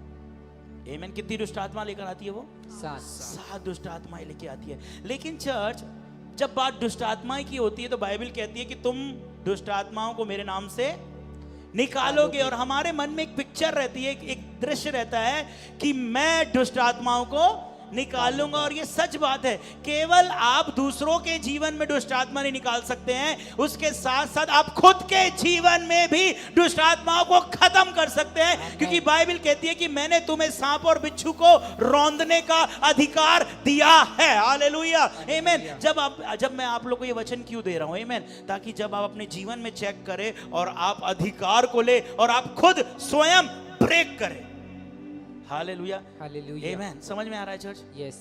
आमीन। कितनी दुष्ट आत्मा लेकर आती है? वो 7 दुष्ट आत्माएं लेके आती है। लेकिन चर्च, जब बात दुष्ट आत्माएं की होती है तो बाइबल कहती है कि तुम दुष्ट आत्माओं को मेरे नाम से निकालोगे। और हमारे मन में एक पिक्चर रहती है, एक दृश्य रहता है कि मैं दुष्ट आत्माओं को निकालूंगा। और ये सच बात है, केवल आप दूसरों के जीवन में दुष्ट आत्मा नहीं निकाल सकते हैं, उसके साथ साथ आप खुद के जीवन में भी दुष्ट आत्माओं को खत्म कर सकते हैं। क्योंकि बाइबल कहती है कि मैंने तुम्हें सांप और बिच्छू को रौंदने का अधिकार दिया है। हालेलुया। आमीन। जब मैं आप लोगों को ये वचन क्यों दे रहा हूं? आमीन। ताकि जब आप अपने जीवन में चेक करें और आप अधिकार को ले और आप खुद स्वयं ब्रेक करें। हालेलुया। हालेलुया। आमीन। समझ में आ रहा है चर्च? यस।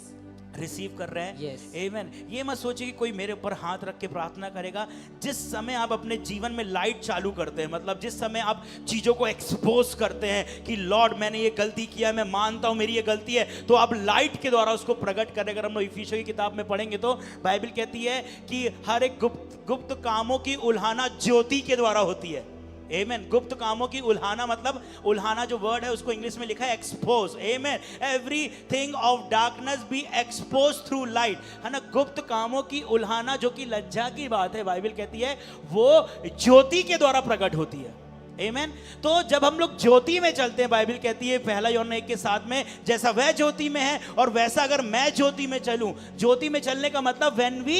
रिसीव कर रहे हैं? Yes. आमीन। ये मत सोचिए कि कोई मेरे ऊपर हाथ रख के प्रार्थना करेगा। जिस समय आप अपने जीवन में लाइट चालू करते हैं, मतलब जिस समय आप चीजों को एक्सपोज करते हैं कि लॉर्ड मैंने ये गलती किया, मैं मानता हूं मेरी ये गलती है, तो आप लाइट के द्वारा उसको प्रकट करें। अगर हम लोग इफिसियों की किताब में पढ़ेंगे तो बाइबल कहती है कि हर एक गुप्त कामों की उल्हाना ज्योति के द्वारा होती है। आमीन। गुप्त कामों की उल्हाना, मतलब उल्हाना जो वर्ड है उसको इंग्लिश में लिखा है एक्सपोज। आमीन। Everything of darkness be expose through light, है ना। गुप्त कामों की उल्हाना, जो कि लज्जा की बात है, बाइबल कहती है वो ज्योति के द्वारा प्रकट होती है। आमीन। तो जब हम लोग ज्योति में चलते हैं, बाइबल कहती है 1 यूहन्ना 1:7 में, जैसा वह ज्योति में है और वैसा अगर मैं ज्योति में चलूं। ज्योति में चलने का मतलब व्हेन वी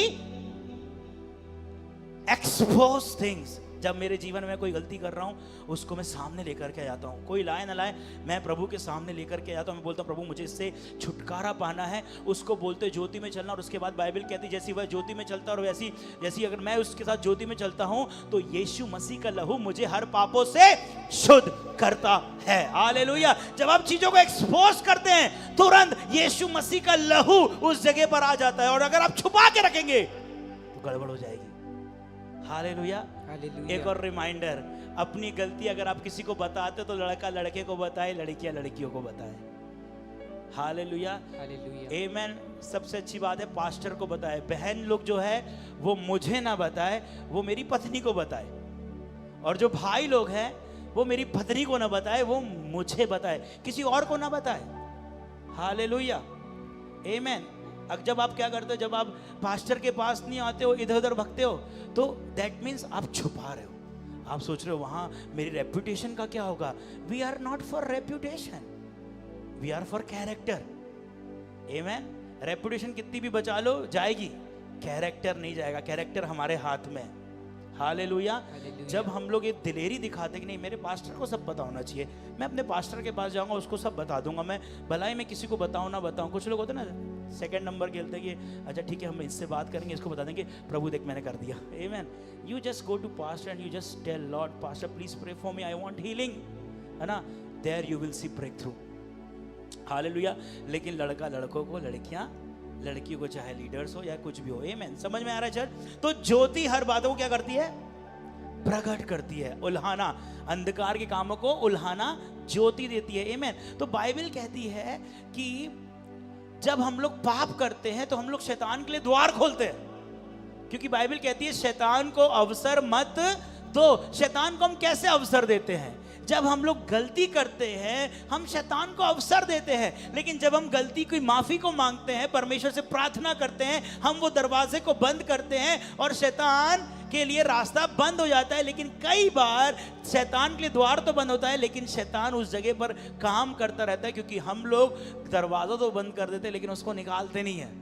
एक्सपोज थिंग्स, जब मेरे जीवन में कोई गलती कर रहा हूं उसको मैं सामने लेकर के जाता हूं। कोई लाए ना लाए, मैं प्रभु के सामने लेकर के जाता हूं। मैं बोलता हूं प्रभु मुझे इससे छुटकारा पाना है, उसको बोलते ज्योति में चलना। और उसके बाद बाइबल कहती है जैसी वह ज्योति में चलता और वैसी जैसी अगर मैं उसके साथ ज्योति में चलता हूं तो यीशु मसीह का लहू मुझे हर पापों से शुद्ध करता है। हालेलुया। जब आप चीजों को एक्सपोज करते हैं तुरंत यीशु मसीह का लहू उस जगह पर आ जाता है। और अगर आप छुपा के रखेंगे तो गड़बड़ हो जाएगी। हालेलुया। एक और रिमाइंडर, अपनी गलती अगर आप किसी को बताते तो लड़का लड़के को बताए, लड़कियां लड़कियों को बताए। हालेलुया। हालेलुया। आमीन। सबसे अच्छी बात है पास्टर को बताए। बहन लोग जो है वो मुझे ना बताए, वो मेरी पत्नी को बताए। और जो भाई लोग हैं वो मेरी पत्नी को ना बताए, वो मुझे बताए, किसी और को ना बताए। हालेलुया। आमीन। अब जब आप क्या करते हो, जब आप पास्टर के पास नहीं आते हो, इधर उधर भगते हो, तो दैट मीन्स आप छुपा रहे हो। आप सोच रहे हो वहां मेरी रेपुटेशन का क्या होगा। We are not for reputation, we are for character. आमीन। रेपुटेशन कितनी भी बचा लो जाएगी, कैरेक्टर नहीं जाएगा। कैरेक्टर हमारे हाथ में। हालेलुया। हालेलुया। जब हम लोग ये दिलेरी दिखाते हैं कि नहीं मेरे पास्टर को सब पता होना चाहिए, मैं अपने पास्टर के पास जाऊंगा उसको सब बता दूंगा, मैं भलाई में किसी को बताऊं ना बताऊं। कुछ लोग होते हैं ना सेकंड नंबर खेलते हैं कि अच्छा ठीक है हम इससे बात करेंगे, इसको बता देंगे प्रभु देख मैंने कर दिया। Amen. You just go to pastor and you just tell lord pastor please pray for me, I want healing, है ना, there you will see breakthrough. Hallelujah. लेकिन लड़का लड़कों को, लड़कियां लड़कियों को, चाहे लीडर्स हो या कुछ भी हो, आमेन। समझ में आ रहा है चर्च? तो ज्योति हर बातों को क्या करती है? प्रकट करती है। उल्हाना, अंधकार के कामों को उल्हाना ज्योति देती है। आमेन। तो बाइबल कहती है कि जब हम लोग पाप करते हैं तो हम लोग शैतान के लिए द्वार खोलते हैं, क्योंकि बाइबल कहती है शैतान को अवसर मत दो। शैतान को हम कैसे अवसर देते हैं? जब हम लोग गलती करते हैं हम शैतान को अवसर देते हैं, लेकिन जब हम गलती की माफी को मांगते हैं, परमेश्वर से प्रार्थना करते हैं, हम वो दरवाजे को बंद करते हैं और शैतान के लिए रास्ता बंद हो जाता है। लेकिन कई बार शैतान के लिए द्वार तो बंद होता है, लेकिन शैतान उस जगह पर काम करता रहता है, क्योंकि हम लोग दरवाजा तो बंद कर देते हैं लेकिन उसको निकालते नहीं है।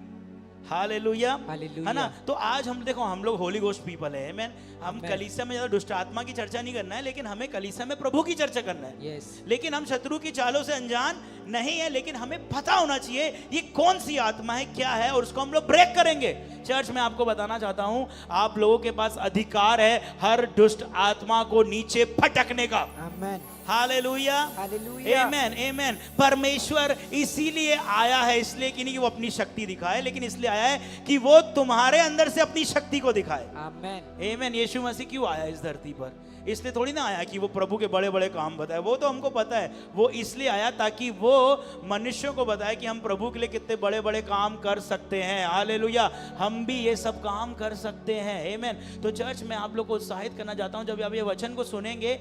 हालेलुया, है ना। तो आज हम देखो हम लोग होली गोस्ट पीपल है, आमेन। हम कलीसिया में ज्यादा दुष्ट आत्मा की चर्चा नहीं करना है, लेकिन हमें कलीसिया में प्रभु की चर्चा करना है। यस। लेकिन हम शत्रु की चालों से अनजान नहीं है, लेकिन हमें पता होना चाहिए ये कौन सी आत्मा है, क्या है, और उसको हम लोग ब्रेक करेंगे। चर्च में आपको बताना चाहता हूं, आप लोगों के पास अधिकार है हर दुष्ट आत्मा को नीचे फटकने का। Amen. Hallelujah, hallelujah. Amen, amen. परमेश्वर इसीलिए आया है, इसलिए कि नहीं कि वो अपनी शक्ति दिखाए, लेकिन इसलिए आया है कि वो तुम्हारे अंदर से अपनी शक्ति को दिखाए। आमेन। आमेन। यीशु मसीह क्यों आया इस धरती पर? इसलिए थोड़ी ना आया कि वो प्रभु के बड़े बड़े काम बताए, वो तो हमको पता है। वो इसलिए आया ताकि वो मनुष्यों को बताए कि हम प्रभु के लिए कितने बड़े बड़े काम कर सकते हैं। हालेलुया। हम भी ये सब काम कर सकते हैं। आमेन। तो चर्च में आप लोग को उत्साहित करना चाहता हूं, जब आप ये वचन को सुनेंगे,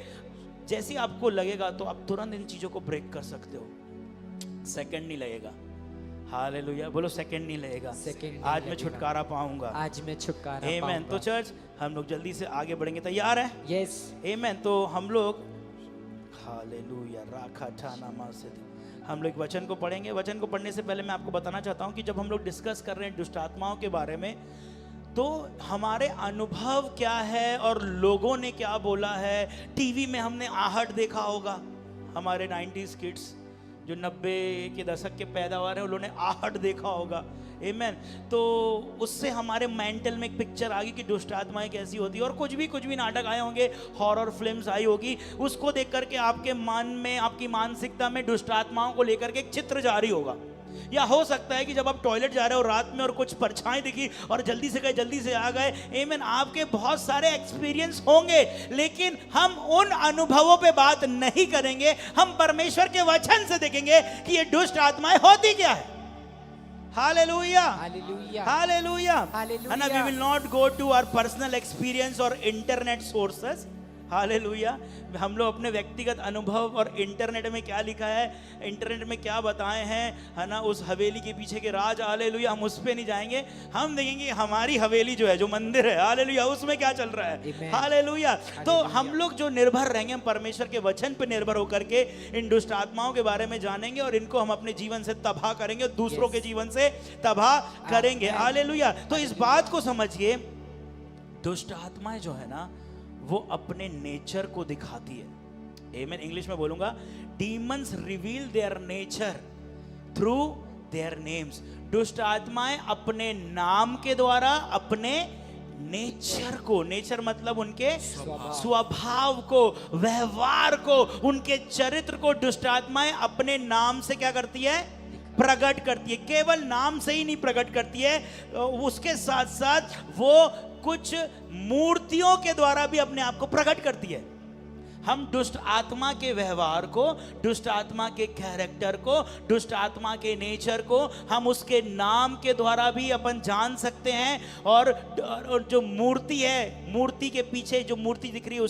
जैसे ही आपको लगेगा तो आप तुरंत इन चीजों को ब्रेक कर सकते हो। सेकंड नहीं लगेगा। हालेलुया। बोलो सेकंड नहीं लगेगा। सेकंड आज मैं छुटकारा पाऊंगा। आज मैं छुटकारा आमेन। पाऊंगा। तो चर्च हम लोग जल्दी से आगे बढ़ेंगे, तैयार है? यस। आमेन। तो हम लोग हालेलुया राखा ठाना मासिद, हम लोग वचन को पढ़ेंगे। वचन को पढ़ने से पहले मैं आपको बताना चाहता हूं कि जब हम लोग डिस्कस कर रहे हैं दुष्ट आत्माओं के बारे में, तो हमारे अनुभव क्या है और लोगों ने क्या बोला है। टीवी में हमने आहट देखा होगा, हमारे 90s किड्स जो 90 के दशक के पैदावार है उन्होंने आहट देखा होगा। आमेन। तो उससे हमारे मेंटल में एक पिक्चर आ गई कि दुष्ट आत्माएं कैसी होती है, और कुछ भी नाटक आए होंगे, हॉरर फिल्म्स आई होगी, उसको देख करके आपके मन में, आपकी मानसिकता में दुष्ट आत्माओं को लेकर के एक चित्र जारी होगा। या हो सकता है कि जब आप टॉयलेट जा रहे हो रात में और कुछ परछाई दिखी और जल्दी से गए जल्दी से आ गए। आमीन। आपके बहुत सारे एक्सपीरियंस होंगे, लेकिन हम उन अनुभवों पे बात नहीं करेंगे। हम परमेश्वर के वचन से देखेंगे कि ये दुष्ट आत्माएं होती क्या है। Hallelujah, hallelujah, hallelujah, hallelujah. है ना। We will not go to our personal experience और इंटरनेट सोर्सेस। हालेलुया। हम लोग अपने व्यक्तिगत अनुभव और इंटरनेट में क्या लिखा है, इंटरनेट में क्या बताए हैं, है ना, उस हवेली के पीछे के राज, हालेलुया, हम उस पे नहीं जाएंगे। हम देखेंगे हमारी हवेली जो है, जो मंदिर है, हालेलुया, उसमें क्या चल रहा है। हालेलुया। तो हम लोग जो निर्भर रहेंगे, हम परमेश्वर के वचन पे निर्भर होकर के इन दुष्ट आत्माओं के बारे में जानेंगे और इनको हम अपने जीवन से तबाह करेंगे और दूसरों के जीवन से तबाह करेंगे। हालेलुया। तो इस बात को समझिए, दुष्ट आत्माएं जो है ना वो अपने नेचर को दिखाती है। आमीन। इंग्लिश में बोलूंगा, demons reveal their nature through their names. दुष्ट आत्माएं अपने नाम के द्वारा अपने नेचर को, नेचर मतलब उनके स्वभाव को, व्यवहार को, उनके चरित्र को दुष्ट आत्माएं अपने नाम से क्या करती है, प्रकट करती है। केवल नाम से ही नहीं प्रकट करती है, उसके साथ साथ वो कुछ मूर्तियों के द्वारा भी अपने आप को प्रकट करती है। हम दुष्ट आत्मा के व्यवहार को, दुष्ट आत्मा के कैरेक्टर को, दुष्ट आत्मा के नेचर को हम उसके नाम के द्वारा भी अपन जान सकते हैं। और जो मूर्ति है, मूर्ति के पीछे जो मूर्ति दिख रही है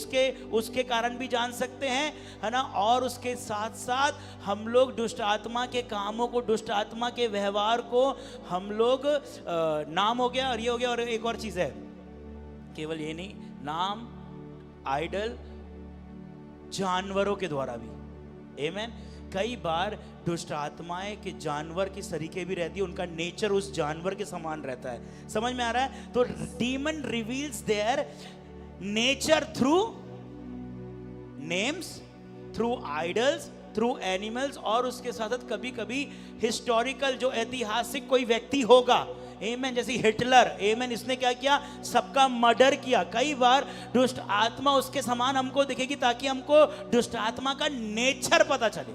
उसके कारण भी जान सकते हैं, है ना। और उसके साथ साथ हम लोग दुष्ट आत्मा के कामों को, दुष्ट आत्मा के व्यवहार को हम लोग, नाम हो गया और ये हो गया, और एक और चीज़ है, केवल ये नहीं, नाम, आइडल, जानवरों के द्वारा भी। आमेन। कई बार दुष्ट आत्माएं के जानवर की सरीके भी रहती है, उनका नेचर उस जानवर के समान रहता है। समझ में आ रहा है। तो demon reveals their nature through names, through idols, through animals, और उसके साथ साथ कभी कभी हिस्टोरिकल जो ऐतिहासिक कोई व्यक्ति होगा, आमेन, जैसे हिटलर, आमेन, इसने क्या किया, सबका मर्डर किया। कई बार दुष्ट आत्मा उसके समान हमको दिखेगी ताकि हमको दुष्ट आत्मा का नेचर पता चले।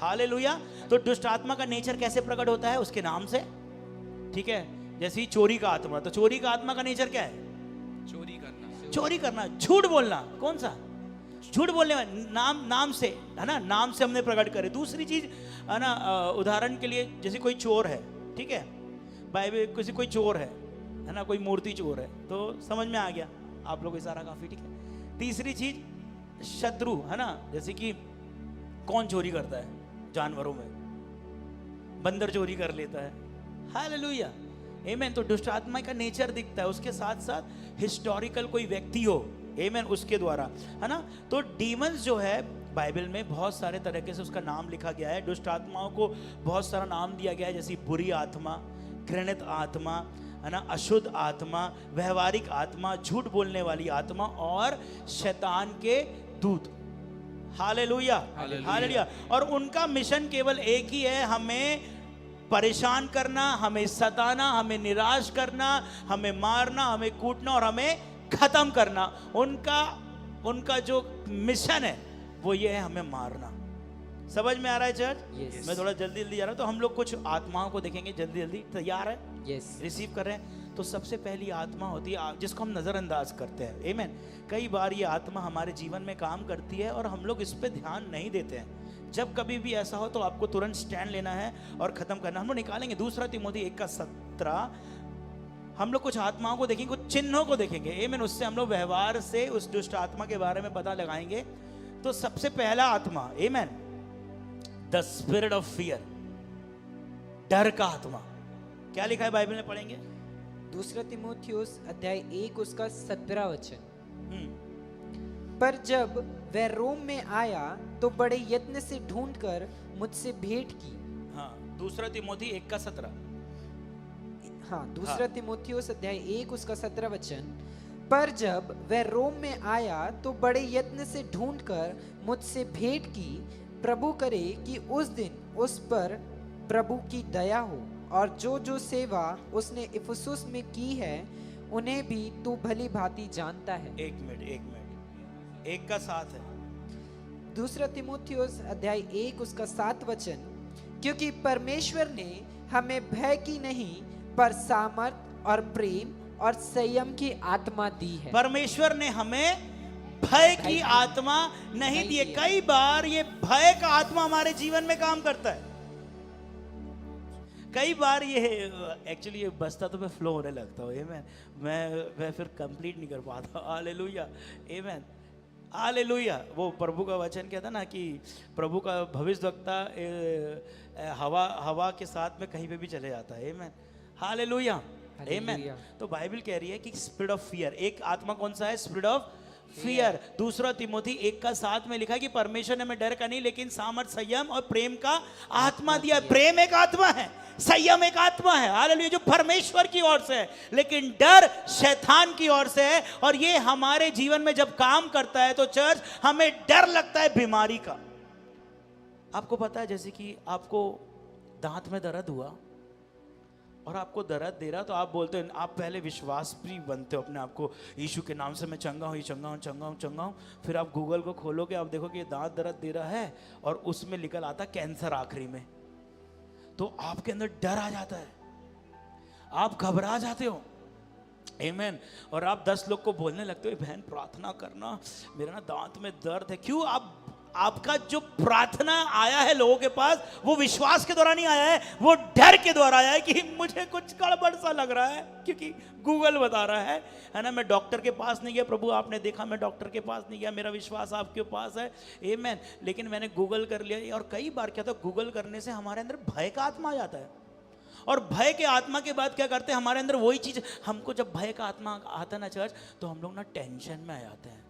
हालेलुया। तो दुष्ट आत्मा का नेचर कैसे प्रकट होता है? उसके नाम से, ठीक है। जैसे चोरी का आत्मा, तो चोरी का आत्मा का नेचर क्या है? चोरी करना, झूठ बोलना। कौन सा? झूठ बोलने वाले, नाम से, है ना, नाम से हमने प्रकट करे। दूसरी चीज है ना, उदाहरण के लिए जैसे कोई चोर है, ठीक है, बाइबल किसी कोई चोर है ना, कोई मूर्ति चोर है, तो समझ में आ गया आप लोग इशारा काफी, ठीक है। तीसरी चीज शत्रु, है ना, जैसे कि कौन चोरी करता है? जानवरों में बंदर चोरी कर लेता है। Hallelujah, amen. तो दुष्ट आत्मा का नेचर दिखता है, उसके साथ साथ हिस्टोरिकल कोई व्यक्ति हो, आमेन, उसके द्वारा, है ना। तो डीमंस जो है बाइबल में बहुत सारे तरीके से उसका नाम लिखा गया है। दुष्ट आत्माओं को बहुत सारा नाम दिया गया है, जैसे बुरी आत्मा, घृणित आत्मा, है ना, अशुद्ध आत्मा, व्यवहारिक आत्मा, झूठ बोलने वाली आत्मा और शैतान के दूत। Hallelujah, hallelujah. और उनका मिशन केवल एक ही है, हमें परेशान करना, हमें सताना, हमें निराश करना, हमें मारना, हमें कूटना और हमें खत्म करना। उनका जो मिशन है वो ये है, हमें मारना। समझ में आ रहा है चर्च? Yes. मैं थोड़ा जल्दी जल्दी जा रहा हूं, तो हम लोग कुछ आत्माओं को देखेंगे जल्दी जल्दी। तैयार है? यस। रिसीव कर रहे हैं? तो सबसे पहली आत्मा होती है जिसको हम नजरअंदाज करते हैं, आमेन। कई बार ये आत्मा हमारे जीवन में काम करती है और हम लोग इस पे ध्यान नहीं देते हैं। जब कभी भी ऐसा हो तो आपको तुरंत स्टैंड लेना है और खत्म करना। हम लोग निकालेंगे 2 तिमोथी 1:17। हम लोग कुछ आत्माओं को देखेंगे, कुछ चिन्हों को देखेंगे, आमीन। उससे हम लोग व्यवहार से उस दुष्ट आत्मा के बारे में पता लगाएंगे। तो सबसे पहला आत्मा, आमीन, द स्पिरिट ऑफ फियर, डर का आत्मा। क्या लिखा है बाइबल में? पढ़ेंगे 2 तिमोथियुस अध्याय 1 उसका 17 वचन। पर जब वह रोम में आया तो बड़े यत्न से ढूंढकर मुझसे भेंट की। हाँ, 2 तिमोथी 1:17। हाँ, 2 तिमोथियुस अध्याय 1 उसका 17 वचन। पर जब वह रोम में आया तो बड़े यत्न से ढूंढकर मुझसे भेंट की, प्रभु करे कि उस दिन उस पर प्रभु की दया हो, और जो जो सेवा उसने इफिसुस में की है उन्हें भी तू भली भांति जानता है। एक मिनट, 1 का 7 है। 2 तिमोथियुस अध्याय 1 उसका 7 वचन। क्योंकि परमेश्वर ने हमें भय की नहीं पर सामर्थ और प्रेम और संयम की आत्मा दी है। परमेश्वर ने हमें भय की आत्मा नहीं दी है। कई बार ये भय का आत्मा हमारे जीवन में काम करता है। कई बार ये एक्चुअली ये बसता तो मैं फ्लो होने लगता हूँ, आमेन। मैं फिर कंप्लीट नहीं कर पाता। हालेलुया, आमेन, हालेलुया। वो प्रभु का वचन कहता ना कि प्रभु का भविष्यवक्ता हवा के साथ में कहीं पे भी चले जाता है, आमेन, हालेलुया, आमेन। तो बाइबल कह रही है कि स्पिरिट ऑफ फियर, एक आत्मा कौन सा है? Spirit of fear. 2 तिमोथी 1:7 में लिखा है कि परमेश्वर ने हमें डर का नहीं लेकिन सामर्थ, संयम और प्रेम का आत्मा दिया है। प्रेम एक आत्मा है, संयम एक आत्मा है, हालेलुया, जो परमेश्वर की ओर से है, लेकिन डर शैतान की ओर से है। और ये हमारे जीवन में जब काम करता है तो चर्च, हमें डर लगता है बीमारी का। आपको पता है, जैसे कि आपको दांत में दर्द हुआ और आपको दर्द दे रहा, तो आप बोलते हैं, आप पहले विश्वास भी बनते हो अपने आप को, यीशु के नाम से मैं चंगा हूँ, चंगा हूँ, चंगा हूँ, चंगा हूँ। फिर आप गूगल को खोलोगे, आप देखोगे दांत दर्द दे रहा है और उसमें निकल आता कैंसर आखिरी में। तो आपके अंदर डर आ जाता है, आप घबरा जाते हो, आमेन। और आप 10 लोग को बोलने लगते हो, बहन प्रार्थना करना, मेरा ना दांत में दर्द है। क्यों? आपका जो प्रार्थना आया है लोगों के पास, वो विश्वास के द्वारा नहीं आया है, वो डर के द्वारा आया है कि मुझे कुछ गड़बड़ सा लग रहा है, क्योंकि गूगल बता रहा है ना। मैं डॉक्टर के पास नहीं गया, प्रभु आपने देखा मैं डॉक्टर के पास नहीं गया, मेरा विश्वास आपके पास है, आमेन, लेकिन मैंने गूगल कर लिया। और कई बार क्या था, गूगल करने से हमारे अंदर भय का आत्मा आ जाता है। और भय के आत्मा के बाद क्या करते हैं, हमारे अंदर वही चीज, हमको जब भय का आत्मा आता है ना चर्च, तो हम लोग ना टेंशन में आ जाते हैं,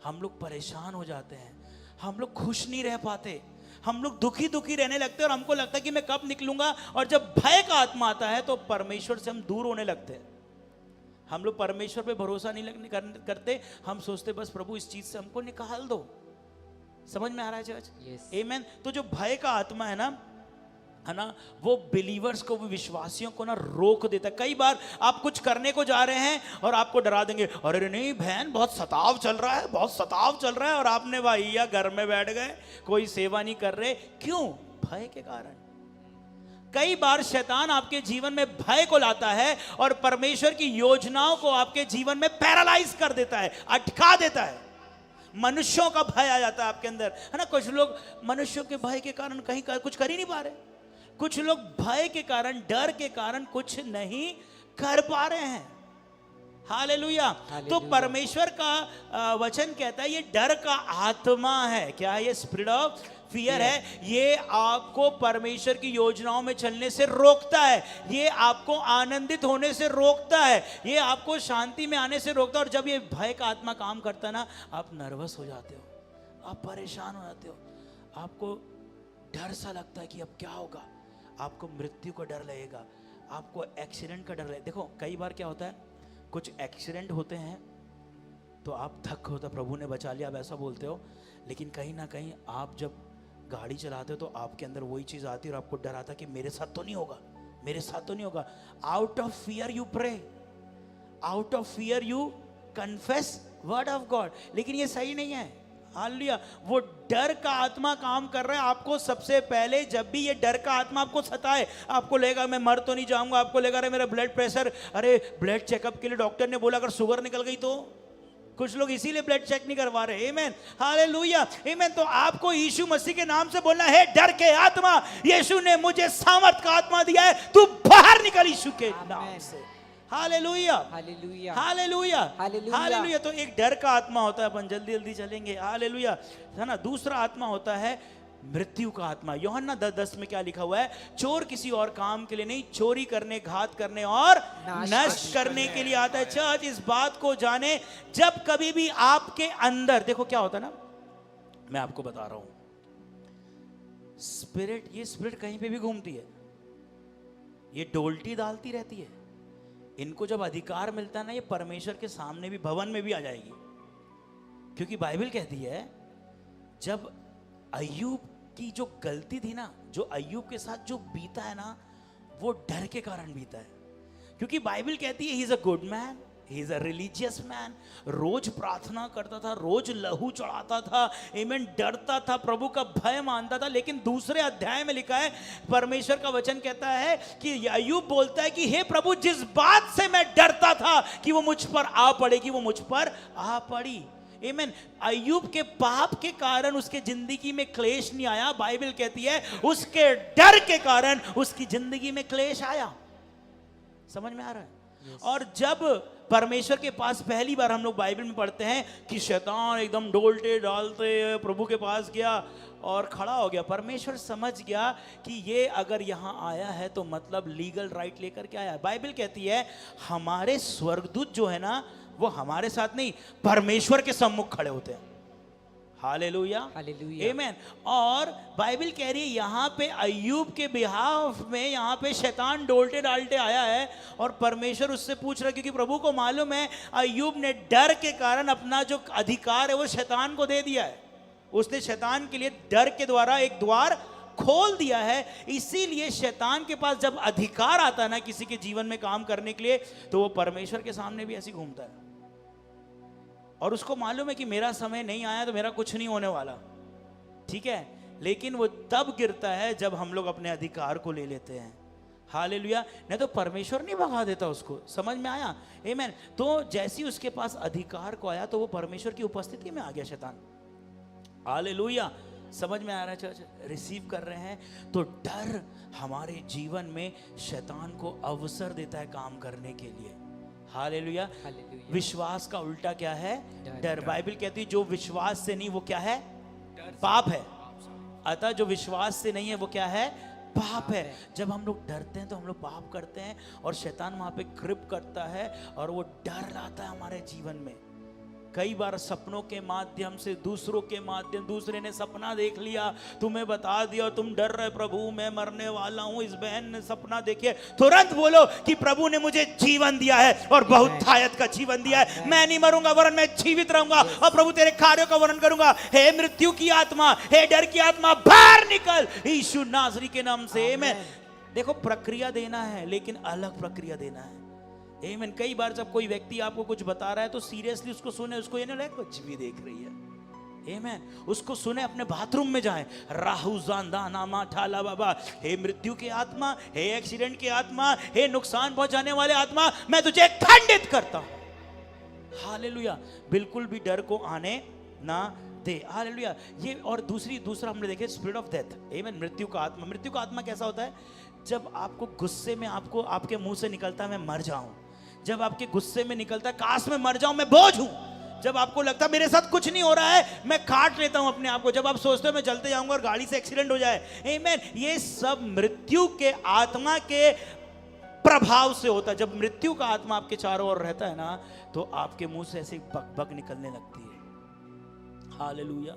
हम लोग परेशान हो जाते हैं, हम लोग खुश नहीं रह पाते, हम लोग दुखी दुखी रहने लगते हैं और हमको लगता है कि मैं कब निकलूंगा। और जब भय का आत्मा आता है तो परमेश्वर से हम दूर होने लगते हैं। हम लोग परमेश्वर पे भरोसा नहीं करते, हम सोचते बस प्रभु इस चीज से हमको निकाल दो। समझ में आ रहा है चर्च? Yes. आमेन। तो जो भय का आत्मा है ना, वो बिलीवर्स को, वो विश्वासियों को ना रोक देता है। कई बार आप कुछ करने को जा रहे हैं और आपको डरा देंगे, अरे नहीं बहन बहुत सताव चल रहा है, बहुत सताव चल रहा है, और आपने भैया घर में बैठ गए, कोई सेवा नहीं कर रहे। क्यों? भय के कारण। कई बार शैतान आपके जीवन में भय को लाता है और परमेश्वर की योजनाओं को आपके जीवन में पैरालाइज कर देता है, अटका देता है। मनुष्यों का भय आ जाता है आपके अंदर, है ना। कुछ लोग मनुष्यों के भय के कारण कहीं कुछ कर ही नहीं पा रहे, कुछ लोग भय के कारण, डर के कारण कुछ नहीं कर पा रहे हैं। हालेलुया। तो परमेश्वर का वचन कहता है ये डर का आत्मा है। क्या है ये? स्पिरिट ऑफ फियर है। ये आपको परमेश्वर की योजनाओं में चलने से रोकता है, ये आपको आनंदित होने से रोकता है, ये आपको शांति में आने से रोकता है। और जब ये भय का आत्मा काम करता है ना, आप नर्वस हो जाते हो, आप परेशान हो जाते हो, आपको डर सा लगता है कि अब क्या होगा, आपको मृत्यु का डर लगेगा, आपको एक्सीडेंट का डर लगेगा। देखो कई बार क्या होता है, कुछ एक्सीडेंट होते हैं तो आप थक होता, प्रभु ने बचा लिया, आप ऐसा बोलते हो। लेकिन कहीं ना कहीं आप जब गाड़ी चलाते हो तो आपके अंदर वही चीज़ आती है और आपको डर आता है कि मेरे साथ तो नहीं होगा, मेरे साथ तो नहीं होगा। Out of fear you pray, out of fear you confess word of God. लेकिन ये सही नहीं है। हालेलुया। वो डर का आत्मा काम कर रहा है आपको। सबसे पहले जब भी ये डर का आत्मा आपको सताए, आपको लगेगा मैं मर तो नहीं जाऊंगा, आपको लगेगा अरे मेरा ब्लड प्रेशर, अरे ब्लड चेकअप के लिए डॉक्टर ने बोला अगर शुगर निकल गई तो। कुछ लोग इसीलिए ब्लड चेक नहीं करवा रहे। आमेन, हालेलुया, आमेन। तो आपको यीशु मसीह के नाम से बोलना है, डर के आत्मा, यीशु ने मुझे सामर्थ का आत्मा दिया है, तू बाहर निकल यीशु के नाम से। Hallelujah, hallelujah, hallelujah, hallelujah. तो एक डर का आत्मा होता है, अपन जल्दी जल्दी चलेंगे। हालेलुया, है ना। दूसरा आत्मा होता है मृत्यु का आत्मा। यूहन्ना 10:10 में क्या लिखा हुआ है? चोर किसी और काम के लिए नहीं, चोरी करने, घात करने और नष्ट करने के लिए आता है। चर्च इस बात को जाने, जब कभी भी आपके अंदर, देखो क्या होता है ना, मैं आपको बता रहा हूं, स्पिरिट, ये स्पिरिट कहीं पे भी घूमती है, ये डोलती डालती रहती है। इनको जब अधिकार मिलता है ना, ये परमेश्वर के सामने भी, भवन में भी आ जाएगी। क्योंकि बाइबल कहती है जब अय्यूब की जो गलती थी ना, जो अय्यूब के साथ जो बीता है ना, वो डर के कारण बीता है। क्योंकि बाइबल कहती है he is a good man, he is a religious man, रोज प्रार्थना करता था, रोज लहू चढ़ाता था, आमीन, डरता था, प्रभु का भय मानता था। लेकिन दूसरे अध्याय में लिखा है, परमेश्वर का वचन कहता है कि अय्यूब बोलता है कि हे प्रभु, जिस बात से मैं डरता था कि वो मुझ पर आ पड़ेगी, वो मुझ पर आ पड़ी। आमीन। अय्यूब के पाप के कारण उसके जिंदगी में क्लेश नहीं आया, बाइबल कहती है उसके डर के कारण उसकी जिंदगी में क्लेश आया। समझ में आ रहा है? Yes. और जब परमेश्वर के पास पहली बार हम लोग बाइबल में पढ़ते हैं कि शैतान एकदम डोलते डालते प्रभु के पास गया और खड़ा हो गया, परमेश्वर समझ गया कि ये अगर यहाँ आया है तो मतलब लीगल राइट लेकर के आया। बाइबल कहती है हमारे स्वर्गदूत जो है ना, वो हमारे साथ नहीं, परमेश्वर के सम्मुख खड़े होते हैं। हालेलुया, हालेलुया, आमीन। और बाइबल कह रही है यहाँ पे अय्यूब के बिहाफ में, यहाँ पे शैतान डोलते डालते आया है और परमेश्वर उससे पूछ रहा है, क्योंकि प्रभु को मालूम है अय्यूब ने डर के कारण अपना जो अधिकार है वो शैतान को दे दिया है। उसने शैतान के लिए डर के द्वारा एक द्वार खोल दिया है। इसीलिए शैतान के पास जब अधिकार आता है ना किसी के जीवन में काम करने के लिए, तो वो परमेश्वर के सामने भी ऐसे घूमता है और उसको मालूम है कि मेरा समय नहीं आया तो मेरा कुछ नहीं होने वाला, ठीक है। लेकिन वो तब गिरता है जब हम लोग अपने अधिकार को ले लेते हैं। हालेलुया। नहीं तो परमेश्वर नहीं भगा देता उसको। समझ में आया? आमीन। तो जैसे ही उसके पास अधिकार को आया तो वो परमेश्वर की उपस्थिति में आ गया शैतान। हालेलुया। समझ में आ रहा है चर्च? रिसीव कर रहे हैं? तो डर हमारे जीवन में शैतान को अवसर देता है काम करने के लिए। हालेलुया। विश्वास का उल्टा क्या है? डर। बाइबल कहती है जो विश्वास से नहीं वो क्या है? पाप है। अतः जो विश्वास से नहीं है वो क्या है? पाप है। जब हम लोग डरते हैं तो हम लोग पाप करते हैं और शैतान वहां पे ग्रिप करता है और वो डर लाता है हमारे जीवन में। कई बार सपनों के माध्यम से, दूसरों के माध्यम, दूसरे ने सपना देख लिया, तुम्हें बता दिया, तुम डर रहे, प्रभु मैं मरने वाला हूं, इस बहन ने सपना देखे, तुरंत बोलो कि प्रभु ने मुझे जीवन दिया है और बहुतायत का जीवन दिया है, मैं नहीं मरूंगा वरन मैं जीवित रहूंगा और प्रभु तेरे कार्यों का वर्णन करूंगा। हे मृत्यु की आत्मा, हे डर की आत्मा, बाहर निकल यीशु नासरी के नाम से। आमीन। देखो प्रक्रिया देना है, लेकिन अलग प्रक्रिया देना है। आमीन। कई बार जब कोई व्यक्ति आपको कुछ बता रहा है तो सीरियसली उसको सुने, उसको ये नहीं लगे कुछ भी देख रही है। आमीन। उसको सुने, अपने बाथरूम में जाएं, राहु जानदा नामा ठाला बाबा, हे मृत्यु की आत्मा, हे एक्सीडेंट की आत्मा, हे नुकसान पहुंचाने वाले आत्मा, मैं तुझे खंडित करता हूं। हालेलुया। बिल्कुल भी डर को आने ना दे। हालेलुया। ये और दूसरा हमने देखे स्पिरिट ऑफ डेथ। आमीन। मृत्यु का आत्मा। मृत्यु का आत्मा कैसा होता है? जब आपको गुस्से में आपको आपके मुंह से निकलता है मैं मर जाऊं, जब आपके गुस्से में निकलता है काश मैं मर जाऊं, मैं बोझ हूं, जब आपको लगता है मेरे साथ कुछ नहीं हो रहा है, मैं काट लेता हूं अपने आप को, जब आप सोचते हो मैं जलते जाऊंगा और गाड़ी से एक्सीडेंट हो जाए, आमीन, ये सब मृत्यु के आत्मा के प्रभाव से होता है। जब मृत्यु का आत्मा आपके चारों ओर रहता है ना, तो आपके मुंह से ऐसे बक निकलने लगती है। हालेलुया।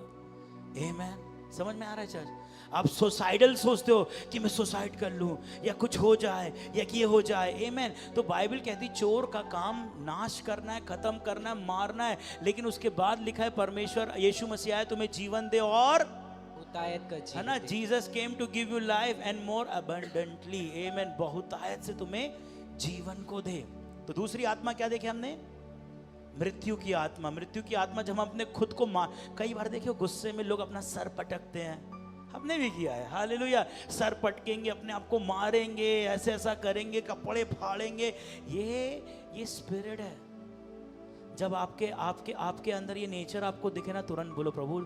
आमीन। समझ में आ रहा है चर्च? आप सुसाइडल सोचते हो कि मैं सुसाइड कर लूं या कुछ हो जाए या कि ये हो जाए। आमीन। तो बाइबल कहती चोर का काम नाश करना है, खत्म करना है, मारना है, लेकिन उसके बाद लिखा है परमेश्वर यीशु मसीह आए तुम्हें जीवन दे और बहुतायत का जीवन, है ना, Jesus came to give you life and more abundantly. आमीन। बहुतायत से तुम्हें जीवन को दे। तो दूसरी आत्मा क्या देखे हमने? मृत्यु की आत्मा। मृत्यु की आत्मा जब हम अपने खुद को कई बार देखियो गुस्से में लोग अपना सर पटकते हैं, हमने भी किया है। हालेलुया। सर पटकेंगे, अपने आप को मारेंगे, ऐसे ऐसा करेंगे, कपड़े फाड़ेंगे। ये स्पिरिट है। जब आपके अंदर ये नेचर आपको दिखे ना, तुरंत बोलो प्रभु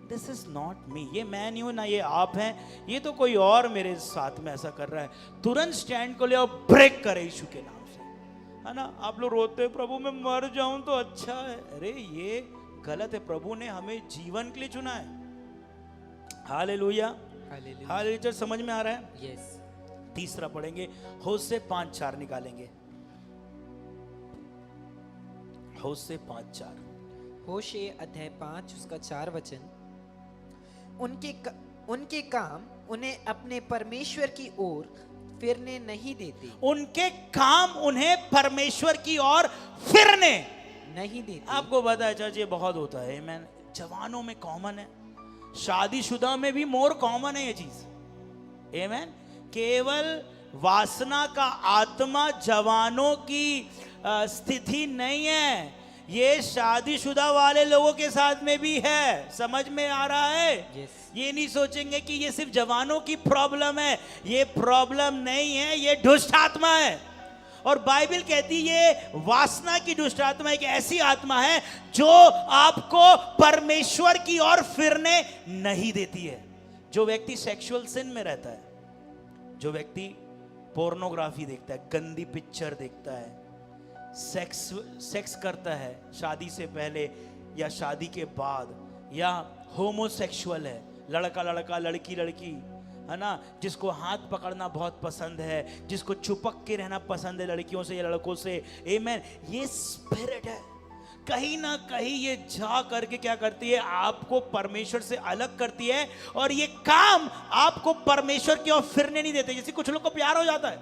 दिस इज नॉट मी, ये मैं नहीं हूं ना, ये आप हैं, ये तो कोई और मेरे साथ में ऐसा कर रहा है। तुरंत स्टैंड को ले और ब्रेक करे यीशु के नाम से, है ना। आप लोग रोते हैं प्रभु मैं मर जाऊं तो अच्छा है, अरे ये गलत है। प्रभु ने हमें जीवन के लिए चुना है। हालेलुया। हालेलुया। समझ में आ रहा है? यस। तीसरा पढ़ेंगे, होशे 5:4 निकालेंगे। होशे 5:4। होशे अध्याय 5 उसका 4 वचन, उनके काम उन्हें अपने परमेश्वर की ओर फिरने नहीं देते। उनके काम उन्हें परमेश्वर की ओर फिरने नहीं देते। आपको पता है चाचा, ये बहुत होता है। आमीन। जवानों में कॉमन है, शादीशुदा में भी मोर कॉमन है ये चीज। आमीन। केवल वासना का आत्मा जवानों की स्थिति नहीं है, ये शादीशुदा वाले लोगों के साथ में भी है। समझ में आ रहा है? yes. ये नहीं सोचेंगे कि ये सिर्फ जवानों की प्रॉब्लम है, ये प्रॉब्लम नहीं है, ये दुष्ट आत्मा है। और बाइबल कहती ये वासना की दुष्ट आत्मा एक ऐसी आत्मा है जो आपको परमेश्वर की ओर फिरने नहीं देती है। जो व्यक्ति सेक्सुअल सिन में रहता है, जो व्यक्ति पोर्नोग्राफी देखता है, गंदी पिक्चर देखता है, सेक्स करता है शादी से पहले या शादी के बाद, या होमोसेक्सुअल है, लड़का लड़का लड़की लड़की, है ना, जिसको हाथ पकड़ना बहुत पसंद है, जिसको चिपक के रहना पसंद है लड़कियों से या लड़कों से। आमीन। ये स्पिरिट है, कहीं ना कहीं ये जा करके क्या करती है, आपको परमेश्वर से अलग करती है, और ये काम आपको परमेश्वर की ओर फिरने नहीं देते। जैसे कुछ लोग को प्यार हो जाता है,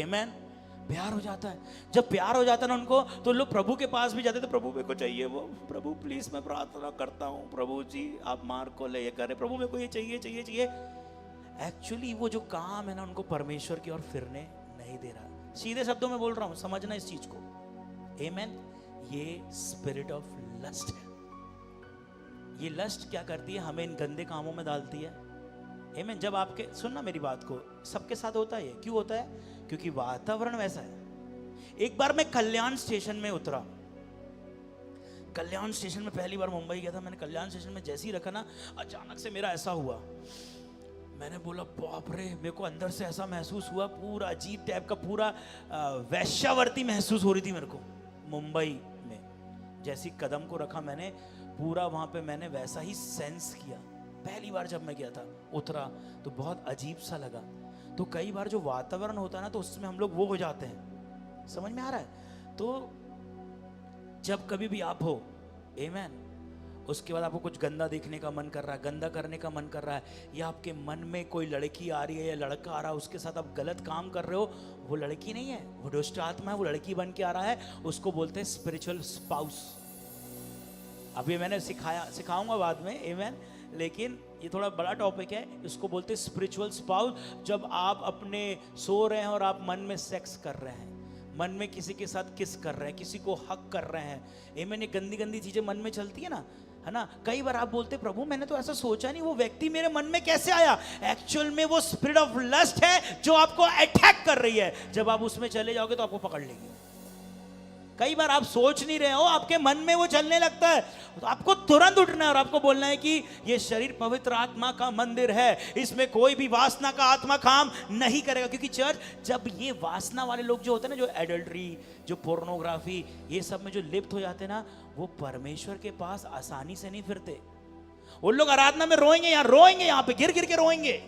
आमीन, प्यार हो जाता है। जब प्यार हो जाता है ना उनको, तो लोग प्रभु के पास भी जाते, तो प्रभु मेरे को चाहिए वो, प्रभु प्लीज मैं प्रार्थना करता हूँ, प्रभु जी आप मार को ले, ये करे, प्रभु मेरे को ये चाहिए चाहिए चाहिए। एक्चुअली वो जो काम है ना, उनको परमेश्वर की ओर फिरने नहीं दे रहा। सीधे शब्दों में बोल रहा हूँ, समझना इस चीज को। आमीन। ये स्पिरिट ऑफ लस्ट है। ये लस्ट क्या करती है, हमें इन गंदे कामों में डालती है। आमीन। जब आपके, सुनना मेरी बात को, सबके साथ होता है। क्यों होता है? क्योंकि वातावरण वैसा है। एक बार मैं कल्याण स्टेशन में उतरा, कल्याण स्टेशन में पहली बार मुंबई गया था। मैंने कल्याण स्टेशन में जैसे ही रखा ना, अचानक से मेरा ऐसा हुआ, मैंने बोला बाप रे, मेरे को अंदर से ऐसा महसूस हुआ, पूरा अजीब टाइप का, पूरा वैश्यावर्ती महसूस हो रही थी मेरे को मुंबई में। जैसी कदम को रखा मैंने, पूरा वहां पे मैंने वैसा ही सेंस किया। पहली बार जब मैं गया था, उतरा तो बहुत अजीब सा लगा। तो कई बार जो वातावरण होता है ना, तो उसमें हम लोग वो हो जाते हैं। समझ में आ रहा है? तो जब कभी भी आप हो, आमेन, उसके बाद आपको कुछ गंदा देखने का मन कर रहा है, गंदा करने का मन कर रहा है, या आपके मन में कोई लड़की आ रही है या लड़का आ रहा है, उसके साथ आप गलत काम कर रहे हो, वो लड़की नहीं है, वो दुष्ट आत्मा है, वो लड़की बन के आ रहा है, उसको बोलते हैं स्पिरिचुअल स्पाउस। अभी मैंने सिखाऊंगा बाद में, आमेन, लेकिन ये थोड़ा बड़ा टॉपिक है, इसको बोलते हैं स्पिरिचुअल स्पाउस। जब आप अपने सो रहे हैं और आप मन में सेक्स कर रहे हैं, मन में किसी के साथ किस कर रहे हैं, किसी को हक कर रहे हैं, आमेन, ये गंदी गंदी चीजें मन में चलती है ना, है ना। कई बार आप बोलते प्रभु मैंने तो ऐसा सोचा नहीं, वो व्यक्ति मेरे मन में कैसे आया। एक्चुअल में वो स्पिरिट ऑफ लस्ट है जो आपको अटैक कर रही है। जब आप उसमें चले जाओगे तो आपको पकड़ लेगी। कई बार आप सोच नहीं रहे हो, आपके मन में वो चलने लगता है, तो आपको तुरंत उठना है और आपको बोलना है कि ये शरीर पवित्र आत्मा का मंदिर है, इसमें कोई भी वासना का आत्मा काम नहीं करेगा। क्योंकि चर्च, जब ये वासना वाले लोग जो होते हैं ना, जो एडल्ट्री, जो पोर्नोग्राफी, ये सब में जो लिप्त हो जाते हैं ना, वो परमेश्वर के पास आसानी से नहीं फिरते। वो लोग आराधना में रोएंगे, यहाँ पे गिर गिर के रोएंगे।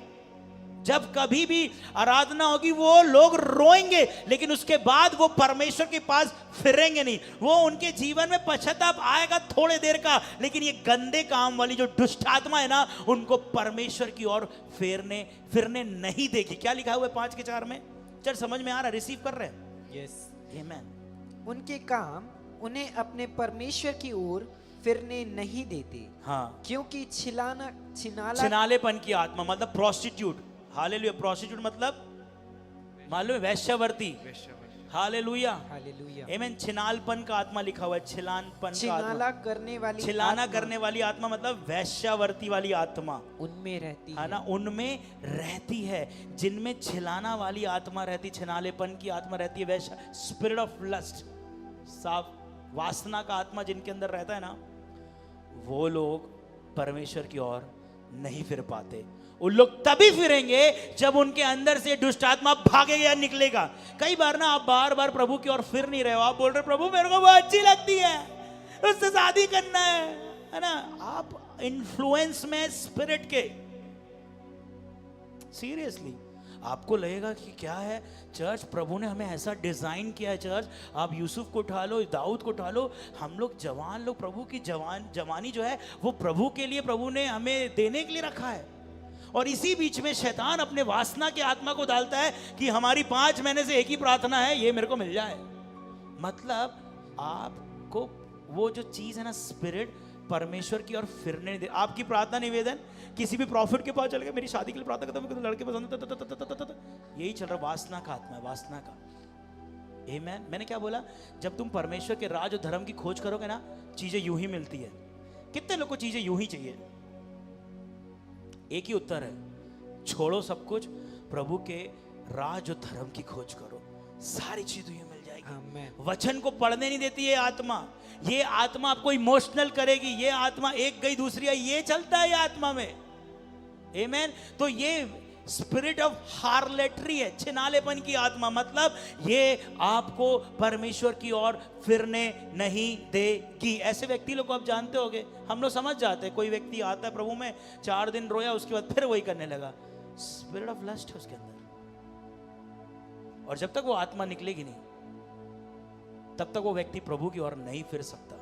जब कभी भी आराधना होगी वो लोग रोएंगे, लेकिन उसके बाद वो परमेश्वर के पास फिरेंगे नहीं। वो उनके जीवन में पश्चाताप आएगा थोड़े देर का, लेकिन ये गंदे काम वाली जो दुष्ट आत्मा है ना, उनको परमेश्वर की ओर फिरने नहीं देगी। क्या लिखा हुआ है 5:4 में? चल समझ में आ रहा, रिसीव कर रहे हैं? यस। आमेन। उनके काम उन्हें अपने परमेश्वर की ओर फिरने नहीं देते। हाँ, क्योंकि छिनालेपन की आत्मा मतलब प्रोस्टिट्यूट। हालेलुया। प्रोस्टिट्यूट मतलब मालूम है, वैश्यावर्ती। Hallelujah, hallelujah. आमेन। छिनालपन का आत्मा लिखा हुआ है, छिलानपन का आत्मा, छिलाना करने वाली आत्मा मतलब वैश्यावर्ती वाली आत्मा उनमें रहती है ना, उनमें रहती है। जिनमें छिलाना वाली आत्मा रहती, छिनालेपन की आत्मा रहती है, वैश्य, स्पिरिट ऑफ लस्ट, साफ वासना का आत्मा जिनके अंदर रहता है ना, वो लोग परमेश्वर की ओर नहीं फिर पाते। उन लोग तभी फिरेंगे जब उनके अंदर से दुष्ट आत्मा भागेगा या निकलेगा। कई बार ना आप बार बार प्रभु की ओर फिर नहीं रहे हो, आप बोल रहे प्रभु मेरे को वो अच्छी लगती है, उससे शादी करना है ना। आप इन्फ्लुएंस में स्पिरिट के, सीरियसली आपको लगेगा कि क्या है चर्च, प्रभु ने हमें ऐसा डिजाइन किया है। चर्च, आप यूसुफ को उठा लो, दाऊद को उठा लो, हम लोग जवान लोग, प्रभु की जवानी जो है वो प्रभु के लिए प्रभु ने हमें देने के लिए रखा है। और इसी बीच में शैतान अपने वासना के आत्मा को डालता है कि हमारी 5 महीने से एक ही प्रार्थना है, ये मेरे को मिल जाए। मतलब आपको वो जो चीज है ना, स्पिरिट परमेश्वर की ओर फिरने दे। आपकी प्रार्थना निवेदन किसी भी प्रॉफिट के पास चल गया, मेरी शादी के लिए प्रार्थना करता हूं, लड़के पसंद, यही चल रहा, वासना का आत्मा है, वासना का। आमेन। मैंने क्या बोला? जब तुम परमेश्वर के राज और धर्म की खोज करोगे ना, चीजें यूं ही मिलती है। कितने लोग को चीजें यूं ही चाहिए? एक ही उत्तर है, छोड़ो सब कुछ, प्रभु के राज और धर्म की खोज करो, सारी चीजें यूं मिल जाएगी। आमेन। वचन को पढ़ने नहीं देती है आत्मा, ये आत्मा आपको इमोशनल करेगी, ये आत्मा एक गई दूसरी आई, ये चलता है ये आत्मा में। आमेन। तो ये स्पिरिट ऑफ हार्लेटरी है, छिनालेपन की आत्मा, मतलब ये आपको परमेश्वर की ओर फिरने नहीं देगी। ऐसे व्यक्ति लोग को आप जानते होंगे, हम लोग समझ जाते हैं। कोई व्यक्ति आता है प्रभु में, 4 दिन रोया, उसके बाद फिर वही करने लगा, स्पिरिट ऑफ लस्ट है उसके अंदर। और जब तक वो आत्मा निकलेगी नहीं, तब तक वो व्यक्ति प्रभु की ओर नहीं फिर सकता।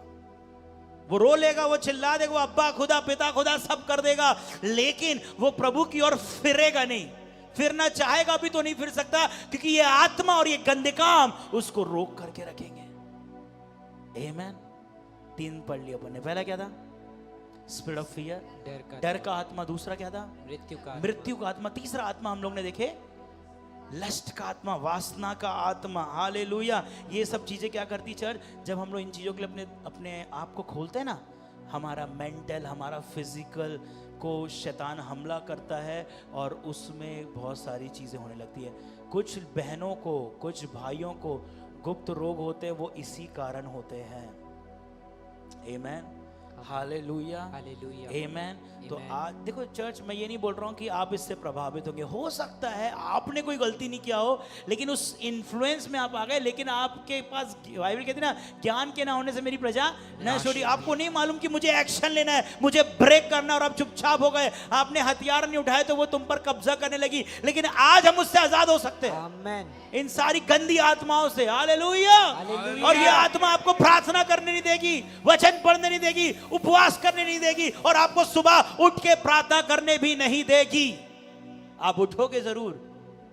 वो रो लेगा, वो चिल्ला देगा, वो अब्बा खुदा, पिता खुदा सब कर देगा, लेकिन वो प्रभु की ओर फिरेगा नहीं। फिरना चाहेगा भी तो नहीं फिर सकता, क्योंकि ये आत्मा और ये गंदे काम उसको रोक करके रखेंगे। आमेन। 3 पढ़ लिया अपन ने। पहला क्या था? स्पिरिट ऑफ फियर, डर का आत्मा। दूसरा क्या था? मृत्यु का आत्मा। तीसरा आत्मा हम लोग ने देखे, लस्ट का आत्मा, वासना का आत्मा। हालेलुया। ये सब चीजें क्या करती चर्च? जब हम लोग इन चीजों के लिए अपने आप को खोलते हैं ना, हमारा मेंटल, हमारा फिजिकल को शैतान हमला करता है और उसमें बहुत सारी चीजें होने लगती है। कुछ बहनों को, कुछ भाइयों को गुप्त रोग होते हैं, वो इसी कारण होते हैं। आमेन। Hallelujah, hallelujah. आमेन। तो Amen. आज देखो चर्च, मैं ये नहीं बोल रहा हूँ कि आप इससे प्रभावित होंगे, हो सकता है आपने कोई गलती नहीं किया हो लेकिन उस इन्फ्लुएंस में आप आ गए, लेकिन आपके पास बाइबल कहती है ना, ज्ञान के ना होने से मेरी प्रजा न छोड़ी। आपको नहीं मालूम कि मुझे एक्शन लेना है, मुझे ब्रेक करना, और आप चुपचाप हो गए, आपने हथियार नहीं उठाए तो वो तुम पर कब्जा करने लगी। लेकिन आज हम उससे आजाद हो सकते हैं, आमेन। इन सारी गंदी आत्माओं से। हालेलुया। हालेलुया। और ये आत्मा आपको प्रार्थना करने नहीं देगी, वचन पढ़ने नहीं देगी, उपवास करने नहीं देगी, और आपको सुबह उठ के प्रार्थना करने भी नहीं देगी। आप उठोगे जरूर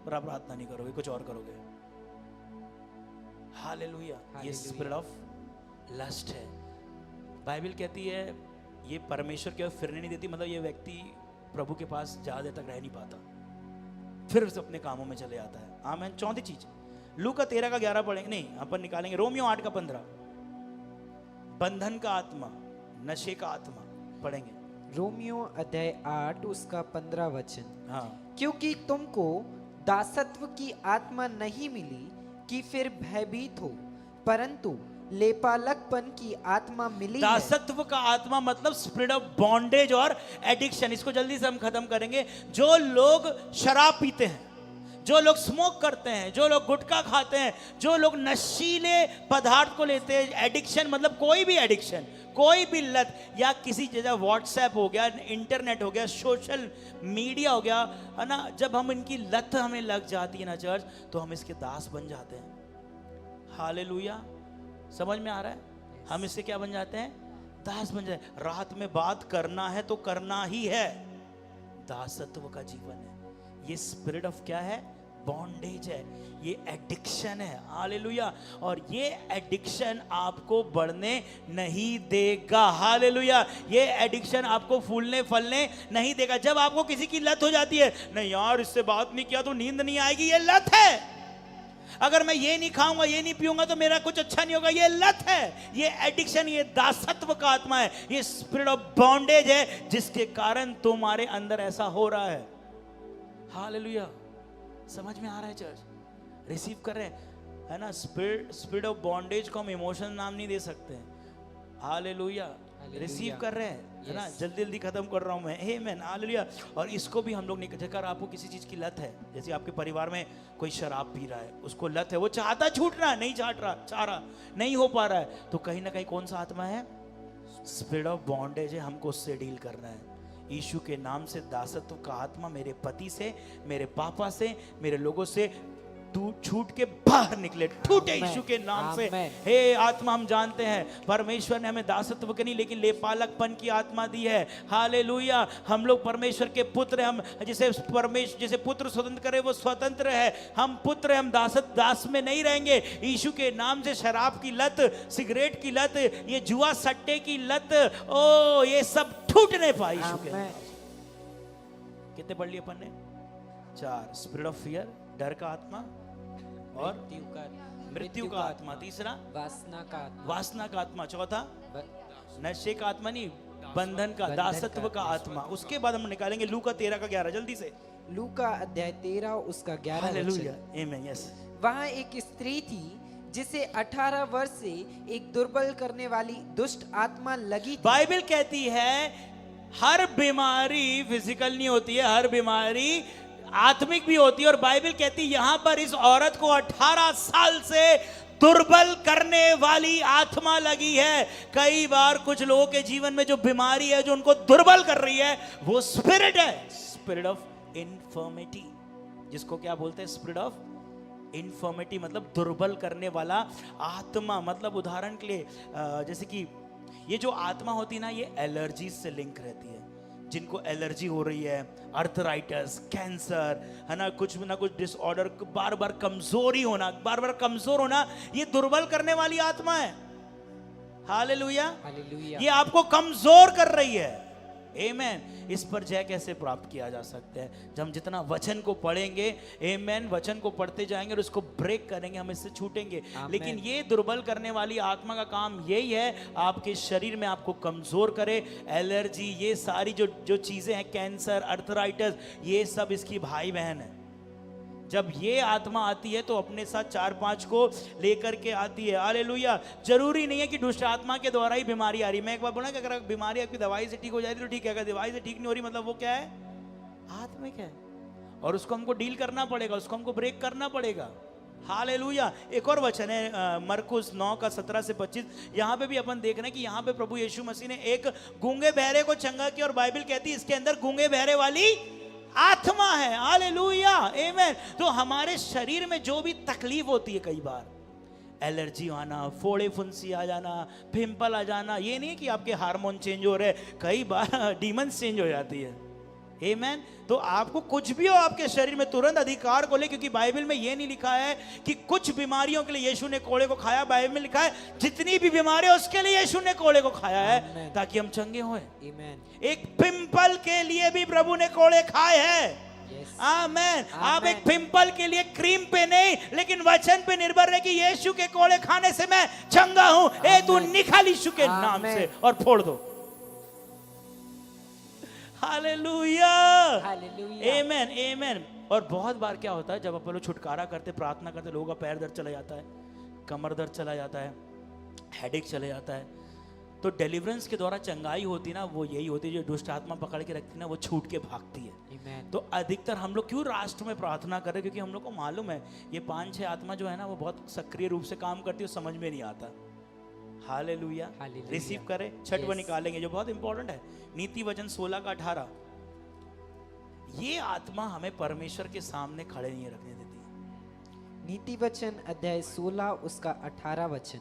पर आप प्रार्थना नहीं करोगे, कुछ और करोगे। हालेलुया। ये स्पिरिट ऑफ लस्ट है। बाइबल कहती है ये परमेश्वर के फिरने नहीं देती, मतलब ये व्यक्ति प्रभु के पास ज्यादा देर तक रह नहीं पाता, फिर से अपने कामों में चले जाता है। आमीन। चौथी चीज, लूका 13 का 11 पढ़ेंगे, नहीं अपन निकालेंगे रोमियो 8 का 15, बंधन का आत्मा, नशे का आत्मा पढ़ेंगे। रोमियो अध्याय 8 उसका 15 वचन। हाँ, क्योंकि तुमको दासत्व की आत्मा नहीं मिली कि फिर भयभीत हो, परंतु लेपालकपन की आत्मा मिली है। दासत्व का आत्मा मतलब स्पिरिट ऑफ बॉन्डेज और एडिक्शन। इसको जल्दी से हम खत्म करेंगे। जो लोग शराब पीते हैं, जो लोग स्मोक करते हैं, जो लोग गुटखा खाते हैं, जो लोग नशीले पदार्थ को लेते हैं, एडिक्शन मतलब कोई भी एडिक्शन, कोई भी लत, या किसी जगह व्हाट्सएप हो गया, इंटरनेट हो गया, सोशल मीडिया हो गया, है ना, जब हम इनकी लत हमें लग जाती है ना चर्च, तो हम इसके दास बन जाते हैं। हालेलुया। समझ में आ रहा है? हम इससे क्या बन जाते हैं? दास बन जाए। रात में बात करना है तो करना ही है, दासत्व का जीवन है। ये स्पिरिट ऑफ क्या है? बॉन्डेज है, ये एडिक्शन है। हालेलुया। और ये एडिक्शन आपको बढ़ने नहीं देगा। हालेलुया। ये एडिक्शन आपको फूलने फलने नहीं देगा। जब आपको किसी की लत हो जाती है, नहीं यार इससे बात नहीं किया तो नींद नहीं आएगी, ये लत है। अगर मैं ये नहीं खाऊंगा, ये नहीं पीऊंगा तो मेरा कुछ अच्छा नहीं होगा, ये लत है, ये एडिक्शन, ये दासत्व का आत्मा है, ये स्पिरिट ऑफ बॉन्डेज है, जिसके कारण तुम्हारे अंदर ऐसा हो रहा है। हालेलुया। समझ में आ रहा है चर्च? रिसीव कर रहे हैं, है ना? स्पिरिट ऑफ बॉन्डेज को हम इमोशन नाम नहीं दे सकते हैं। हालेलुया। रिसीव कर रहे हैं, है ना? जल्दी जल्दी खत्म कर रहा हूं मैं। आमीन। हालेलुया। और इसको भी हम लोग नहीं, अगर आपको किसी चीज की लत है, जैसे आपके परिवार में कोई शराब पी रहा है, उसको लत है, वो चाहता छूटना, नहीं चाह रहा, नहीं हो पा रहा है, तो कहीं ना कहीं कौन सा आत्मा है? स्पिरिट ऑफ बॉन्डेज है। हमको उससे डील करना है। यीशु के नाम से दासत्व का आत्मा मेरे पति से, मेरे पापा से, मेरे लोगों से तू छूट के बाहर निकले, टूटे यीशु के नाम से। हे आत्मा, हम जानते हैं परमेश्वर ने हमें दासत्व की नहीं लेकिन लेपालकपन की आत्मा दी है। हालेलुया। हम लोग परमेश्वर के पुत्र, हम जैसे पुत्र स्वतंत्र करे वो स्वतंत्र है, हम पुत्र, हम दास में नहीं रहेंगे। यीशु के नाम से शराब की लत, सिगरेट की लत, ये जुआ सट्टे की लत, ओ ये सब टूटने पाए यीशु के नाम से। कितने पढ़ लिए अपन ने? 4। स्पिरिट ऑफ फियर, डर का आत्मा, और मृत्यु का आत्मा। तीसरा वासना का आत्मा। चौथा नशे का आत्मा नहीं, बंधन का, दासत्व का आत्मा। उसके बाद हम निकालेंगे लूका 13 का 11, जल्दी से। लूका अध्याय 13 उसका 11 हालेलुया। आमीन। यस। वहाँ एक स्त्री थी जिसे 18 वर्ष से एक दुर्बल करने वाली दुष्ट आत्मा लगी थी। बाइबल कहती है हर बीमारी फिजिकल नहीं होती है, हर बीमारी आत्मिक भी होती है। और बाइबल कहती है यहां पर इस औरत को 18 साल से दुर्बल करने वाली आत्मा लगी है। कई बार कुछ लोगों के जीवन में जो बीमारी है, जो उनको दुर्बल कर रही है, वो स्पिरिट है, स्पिरिट ऑफ इन्फर्मिटी, जिसको क्या बोलते हैं? स्पिरिट ऑफ इन्फर्मिटी मतलब दुर्बल करने वाला आत्मा। मतलब उदाहरण के लिए जैसे कि ये जो आत्मा होती है ना, ये एलर्जी से लिंक रहती है। जिनको एलर्जी हो रही है, अर्थराइटिस, कैंसर, है ना, कुछ ना कुछ डिसऑर्डर, बार बार कमजोरी होना, बार बार कमजोर होना, ये दुर्बल करने वाली आत्मा है। हालेलुया। ये आपको कमजोर कर रही है। आमेन। इस पर जय कैसे प्राप्त किया जा सकता है? जब हम जितना वचन को पढ़ेंगे, आमेन, वचन को पढ़ते जाएंगे और उसको ब्रेक करेंगे, हम इससे छूटेंगे। लेकिन ये दुर्बल करने वाली आत्मा का काम यही है, आपके शरीर में आपको कमजोर करे। एलर्जी, ये सारी जो चीजें हैं, कैंसर, अर्थराइटिस, ये सब इसकी भाई बहन है। जब ये आत्मा आती है तो अपने साथ 4-5 को लेकर के आती है। हालेलुया। जरूरी नहीं है कि दुष्ट आत्मा के द्वारा ही बीमारी आ रही है। मैं एक बार बोला कि अगर बीमारी आपकी दवाई से ठीक हो जाती तो ठीक है, अगर दवाई से ठीक नहीं हो रही मतलब वो क्या है, आत्मिक है, और उसको हमको डील करना पड़ेगा, उसको हमको ब्रेक करना पड़ेगा। हालेलुया। एक और वचन है मरकुस 9 का 17 से 25। यहाँ पे भी अपन देख रहे हैं कि यहाँ पे प्रभु यीशु मसीह ने एक गूंगे बहरे को चंगा किया, और बाइबल कहती है इसके अंदर गूंगे बहरे वाली आत्मा है। Hallelujah, amen. तो हमारे शरीर में जो भी तकलीफ होती है, कई बार एलर्जी आना, फोड़े फुंसी आ जाना, पिंपल आ जाना, ये नहीं कि आपके हार्मोन चेंज हो रहे, कई बार डीमंस चेंज हो जाती है। आमेन। तो आपको कुछ भी हो आपके शरीर में तुरंत अधिकार को ले, क्योंकि बाइबल में ये नहीं लिखा है कि कुछ बीमारियों के लिए यीशु ने कोड़े को खाया। बाइबल में लिखा है जितनी भी बीमारी है उसके लिए यीशु ने कोड़े को खाया है ताकि हम चंगे हों। एक पिंपल के लिए भी प्रभु ने कोड़े खाए हैं। आमेन। आप एक पिंपल के लिए क्रीम पे नहीं लेकिन वचन पे निर्भर रहे कि यीशु के कोड़े खाने से मैं चंगा हूं। ए तू निकाल यीशु के नाम से और फोड़ दो। हालेलुया, आमेन, आमेन। और बहुत बार क्या होता है जब अपन लोग छुटकारा करते, प्रार्थना करते, लोगों का पैर दर्द चला जाता है, कमर दर्द चला जाता है, हेडेक चले जाता है, तो डिलीवरेंस के द्वारा चंगाई होती ना, वो यही होती है जो दुष्ट आत्मा पकड़ के रखती ना, वो छूट के भागती है। तो अधिकतर हम लोग क्यों राष्ट्र में प्रार्थना कर रहे हैं, क्योंकि हम लोग को मालूम है ये 5-6 आत्मा जो है ना वो बहुत सक्रिय रूप से काम करती है, समझ में नहीं आता। हालेलुया। रिसीव करें, छठ वो निकालेंगे जो बहुत इंपॉर्टेंट है। नीति वचन 16 का 18। ये आत्मा हमें परमेश्वर के सामने खड़े नहीं रखने देती। नीति वचन अध्याय 16 उसका 18 वचन।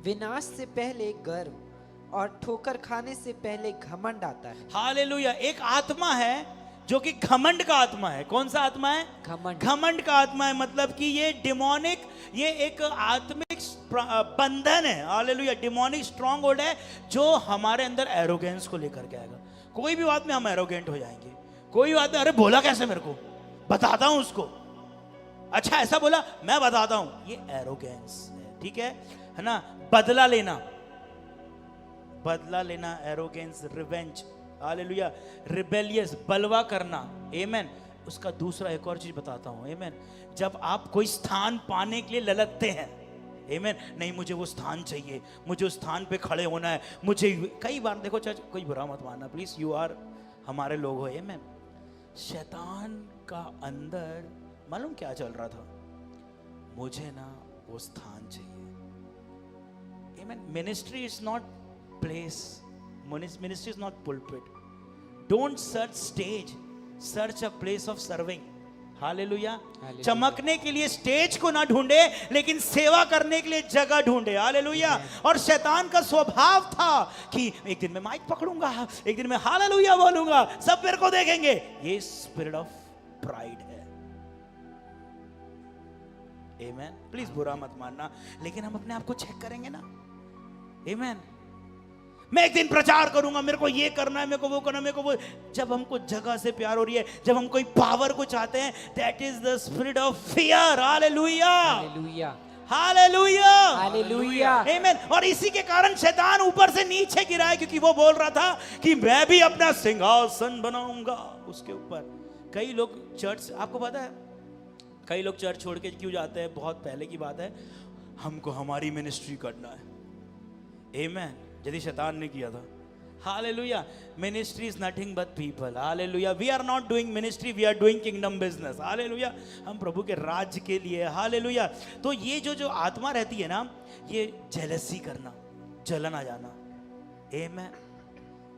विनाश से पहले गर्व और ठोकर खाने से पहले घमंड आता है। हालेलुया। एक आत्मा है जो कि घमंड का आत्मा है। कौन सा आत्मा है? घमंड का आत्मा है। मतलब कि ये डिमोनिक, ये एक आत्मिक बंधन है। हालेलुया। डिमोनिक स्ट्रॉन्ग होल्ड है जो हमारे अंदर एरोगेंस को लेकर के आएगा। कोई भी बात में हम एरोगेंट हो जाएंगे। कोई भी बात में, अरे बोला कैसे मेरे को, बताता हूं उसको, अच्छा ऐसा बोला मैं बताता हूं, ये एरोगेंस है। ठीक है ना। बदला लेना, बदला लेना, एरोगेंस, रिवेंज। हालेलुया। रिबेलियस, बलवा करना। आमेन। उसका दूसरा एक और चीज बताता हूं। आमेन। जब आप कोई स्थान पाने के लिए ललकते हैं, आमेन, नहीं मुझे वो स्थान चाहिए, मुझे उस स्थान पे खड़े होना है, मुझे कई बार देखो चर्च, कोई बुरा मत मानना प्लीज, यू आर हमारे लोग हो। आमेन। शैतान का अंदर मालूम क्या चल रहा था, मुझे ना वो स्थान चाहिए। Amen. Ministry is not place, ministry is not pulpit. Don't search stage, search a place of serving. Hallelujah. चमकने के लिए स्टेज को ना ढूंढे लेकिन सेवा करने के लिए जगह ढूंढे। हालेलुया। और शैतान का स्वभाव था कि एक दिन मैं माइक पकड़ूंगा, एक दिन मैं हालेलुया बोलूंगा, सब मेरे को देखेंगे। ये स्पिरिट ऑफ प्राइड है। आमेन। प्लीज बुरा मत मानना, लेकिन हम अपने आप को चेक करेंगे ना। आमेन। मैं एक दिन प्रचार करूंगा, मेरे को ये करना है, मेरे को वो करना है, मेरे को वो। जब हमको जगह से प्यार हो रही है, जब हम कोई पावर को चाहते हैं, that is the spirit of fear. Hallelujah, hallelujah, hallelujah, hallelujah, amen. और इसी के कारण शैतान ऊपर से नीचे गिरा है, क्योंकि वो बोल रहा था कि मैं भी अपना सिंहासन बनाऊंगा उसके ऊपर। कई लोग चर्च, आपको पता है कई लोग चर्च छोड़ के क्यों जाते हैं? बहुत पहले की बात है, हमको हमारी मिनिस्ट्री करना है। आमेन। यदि शैतान ने किया था। Hallelujah. Ministry is nothing but people. Hallelujah. We are not doing ministry, we are doing kingdom business. Hallelujah. हम प्रभु के राज्य के लिए। हालेलुया। तो ये जो आत्मा रहती है ना, ये जेलसी करना, जलन आ जाना। आमेन,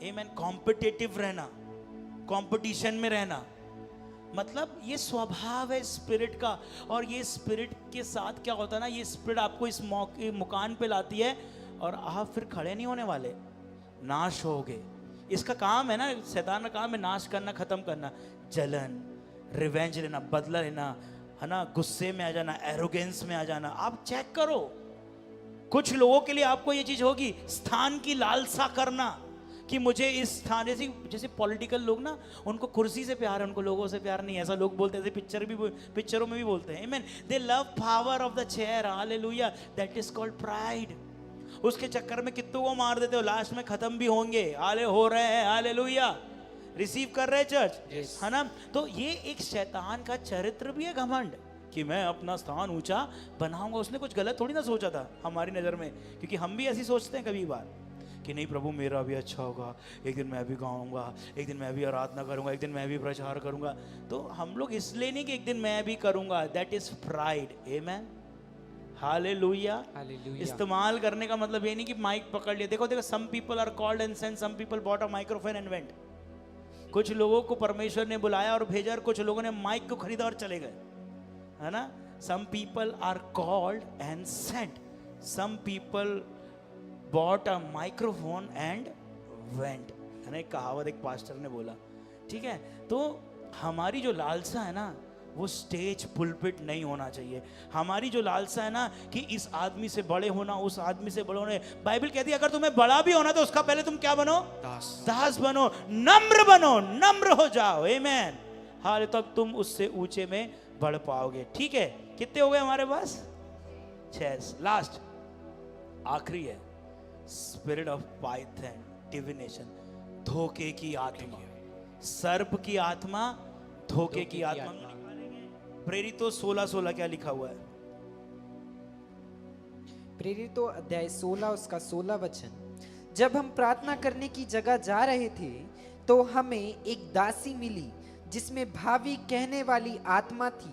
आमेन। कॉम्पिटिटिव रहना, कंपटीशन में रहना, मतलब ये स्वभाव है स्पिरिट का। और ये स्पिरिट के साथ क्या होता है ना, ये स्पिरिट आपको इस मुकान पे लाती है और आप फिर खड़े नहीं होने वाले, नाश होगे। इसका काम है ना, शैतान का काम है नाश करना, खत्म करना। जलन, रिवेंज लेना, बदला लेना, है ना, गुस्से में आ जाना, एरोगेंस में आ जाना। आप चेक करो, कुछ लोगों के लिए आपको ये चीज होगी, स्थान की लालसा करना कि मुझे इस स्थान, जैसे पॉलिटिकल लोग ना, उनको कुर्सी से प्यार है, उनको लोगों से प्यार नहीं है, ऐसा लोग बोलते हैं, पिक्चरों में भी बोलते हैं। Amen. They love power of the chair. Hallelujah. That is called pride. उसके चक्कर में कितनों को मार देते हो, लास्ट में खत्म भी होंगे। हाले हो रहे हैं। हालेलुया। रिसीव कर रहे चर्च, है ना? तो ये एक शैतान का चरित्र भी है, घमंड, कि मैं अपना स्थान ऊंचा बनाऊंगा। उसने कुछ गलत थोड़ी ना सोचा था हमारी नजर में, क्योंकि हम भी ऐसी सोचते हैं कभी बार कि नहीं प्रभु मेरा भी अच्छा होगा, एक दिन मैं भी गाऊंगा, एक दिन मैं भी आराधना करूंगा, एक दिन मैं भी प्रचार करूंगा। तो हम लोग इसलिए नहीं कि एक दिन मैं भी करूंगा, that is pride. Amen, hallelujah. Hallelujah. इस्तेमाल करने का मतलब ये नहीं कि माइक पकड़ लिया। देखो देखो, some people are called and sent, some people bought a microphone and went. कुछ लोगों को परमेश्वर ने बुलाया और भेजा, और कुछ लोगों ने माइक को खरीदा और चले गए, है ना? Some people are called and sent, some people bought a microphone and went, है ना? एक कहावत एक पास्टर ने बोला, ठीक है? तो हमारी जो लालसा है ना, वो स्टेज पुलपिट नहीं होना चाहिए। हमारी जो लालसा है ना कि इस आदमी से बड़े होना, उस आदमी से बड़े होने, बाइबल कहती है अगर तुम्हें बड़ा भी होना तो उसका पहले तुम क्या बनो? दास बनो, नम्र बनो, नम्र हो जाओ। आमेन, हाल तब तुम उससे ऊंचे में बढ़ पाओगे। ठीक है, कितने हो गए हमारे पास? 6। लास्ट, आखिरी है, स्पिरिट ऑफ पाइथन, डिविनेशन, धोखे की आत्मा, सर्प की आत्मा, धोखे की आत्मा। प्रेरितों 16:16 क्या लिखा हुआ है? प्रेरितों अध्याय 16 उसका 16 वचन, जब हम प्रार्थना करने की जगह जा रहे थे तो हमें एक दासी मिली जिसमें भावी कहने वाली आत्मा थी,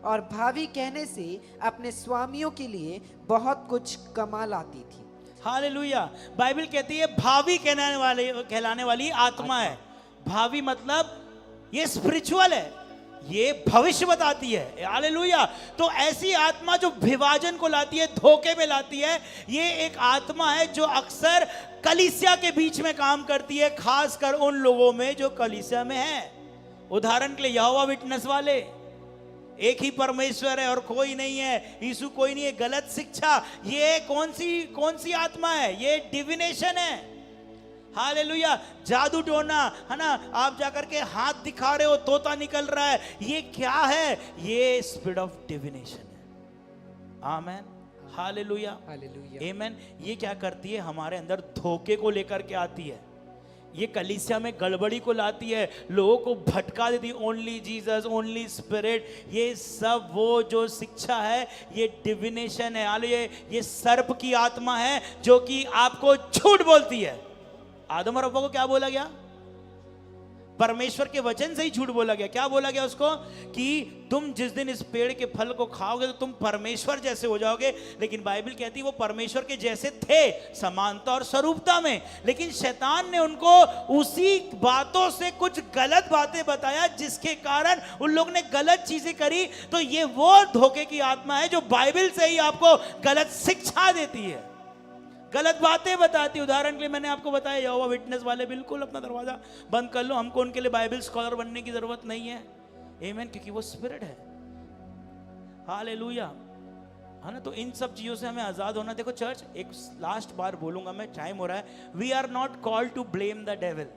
और भावी कहने से अपने स्वामियों के लिए बहुत कुछ कमा लाती थी। हालेलुया। बाइबल कहती है भावी कहलाने वाली आत्मा है। भावी मतलब ये स्पिरिचुअल है, ये भविष्य बताती है। हालेलुया। तो ऐसी आत्मा जो विभाजन को लाती है, धोखे में लाती है, ये एक आत्मा है जो अक्सर कलीसिया के बीच में काम करती है, खासकर उन लोगों में जो कलीसिया में है। उदाहरण के लिए यहोवा विटनेस वाले, एक ही परमेश्वर है और कोई नहीं है, यीशु कोई नहीं है, गलत शिक्षा, ये कौन सी आत्मा है? ये डिविनेशन है। हालेलुया। जादू टोना, है ना? आप जाकर के हाथ दिखा रहे हो, तोता निकल रहा है, ये क्या है? ये स्पिरिट ऑफ डिविनेशन है। आमेन, हालेलुया, हालेलुया। आमेन। ये क्या करती है? हमारे अंदर धोखे को लेकर के आती है, ये कलीसिया में गड़बड़ी को लाती है, लोगों को भटका देती है। ओनली जीसस, ओनली स्पिरिट, ये सब वो जो शिक्षा है ये डिविनेशन है। हालेलुया। ये सर्प की आत्मा है जो कि आपको झूठ बोलती है। आदम और हव्वा को क्या बोला गया? परमेश्वर के वचन से ही झूठ बोला गया। क्या बोला गया उसको? कि तुम जिस दिन इस पेड़ के फल को खाओगे तो तुम परमेश्वर जैसे हो जाओगे। लेकिन बाइबल कहती है वो परमेश्वर के जैसे थे, समानता और स्वरूपता में, लेकिन शैतान ने उनको उसी बातों से कुछ गलत बातें बताया, जिसके कारण उन लोग ने गलत चीजें करी। तो ये वो धोखे की आत्मा है जो बाइबल से ही आपको गलत शिक्षा देती है, गलत बातें बताती। उदाहरण के लिए मैंने आपको बताया यहोवा विटनेस वाले, बिल्कुल अपना दरवाजा बंद कर लो, हमको उनके लिए बाइबल स्कॉलर बनने की जरूरत नहीं है। आमेन, क्योंकि वो स्पिरिट है। हालेलुया, है ना? तो इन सब चीजों से हमें आजाद होना। देखो चर्च, एक लास्ट बार बोलूंगा मैं, टाइम हो रहा है। We are not called to blame the devil,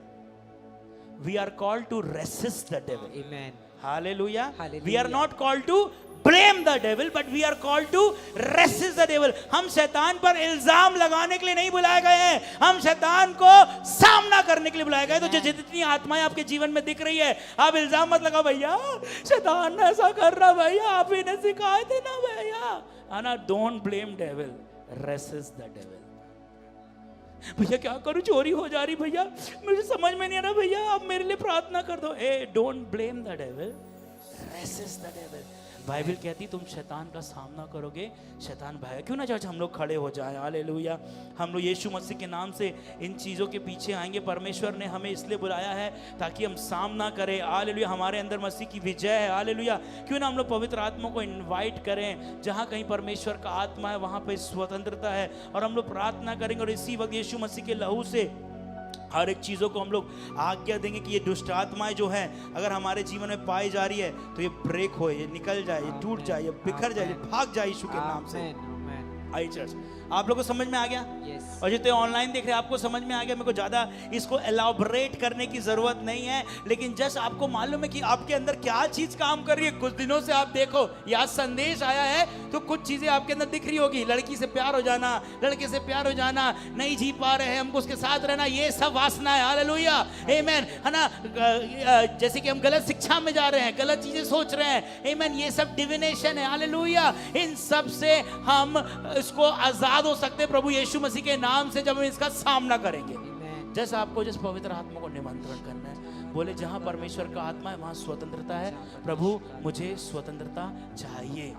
we are called to resist the devil. Amen, hallelujah. Hallelujah. We are not called to blame the devil but we are called to resist the devil। हम शैतान पर इल्जाम लगाने के लिए नहीं बुलाए गए हैं, हम शैतान को सामना करने के लिए बुलाए गए। तो जो जितनी आत्माएं आपके जीवन में दिख रही है, आप इल्जाम मत लगाओ, भैया शैतान ऐसा कर रहा, भैया आप ही ने सिखाए थे ना भैया, है ना? Don't blame devil, resist the devil. भैया क्या करूं, चोरी हो जा रही, भैया मुझे समझ में नहीं आ रहा, भैया आप मेरे लिए प्रार्थना कर दो। Don't blame the devil, resist the devil. Bible कहती तुम शैतान का सामना करोगे, शैतान भागेगा। क्यों ना चर्च हम लोग खड़े हो जाएं। हालेलुया। हम लोग यीशु मसीह के नाम से इन चीज़ों के पीछे आएंगे। परमेश्वर ने हमें इसलिए बुलाया है ताकि हम सामना करें। हालेलुया। हमारे अंदर मसीह की विजय है। हालेलुया। क्यों ना हम लोग पवित्र आत्मा को इन्वाइट करें। जहाँ कहीं परमेश्वर का आत्मा है वहाँ पर स्वतंत्रता है, और हम लोग प्रार्थना करेंगे और इसी वक्त यीशु मसीह के लहू से हर एक चीज़ों को हम लोग आज्ञा देंगे कि ये दुष्ट आत्माएं जो हैं अगर हमारे जीवन में पाई जा रही है तो ये ब्रेक हो, ये निकल जाए, ये टूट जाए, ये बिखर जाए, ये भाग जाए यीशु के नाम से। आई चर्च, आप लोगों को समझ में आ गया? Yes. और जितने ऑनलाइन देख रहे हैं आपको समझ में आ गया। मेरे को ज्यादा इसको एलाबोरेट करने की जरूरत नहीं है, लेकिन जस्ट आपको मालूम है कि आपके अंदर क्या चीज काम कर रही है। कुछ दिनों से आप देखो, यह संदेश आया है तो कुछ चीजें आपके अंदर दिख रही होगी। लड़की से प्यार हो जाना, लड़के से प्यार हो जाना, नहीं जी पा रहे हैं, हमको उसके साथ रहना, ये सब वासना है। हालेलुया, आमेन, है ना। जैसे कि हम गलत शिक्षा में जा रहे हैं, गलत चीजें सोच रहे हैं, आमेन, ये सब डिविनेशन है। हालेलुया, इन सब से हम इसको आजाद हो सकते हैं प्रभु यीशु मसीह के नाम से, जब हम इसका सामना करेंगे। जैसे आपको जिस पवित्र आत्मा को निमंत्रण करना है, बोले जहां परमेश्वर का आत्मा है वहां स्वतंत्रता है। प्रभु मुझे स्वतंत्रता चाहिए,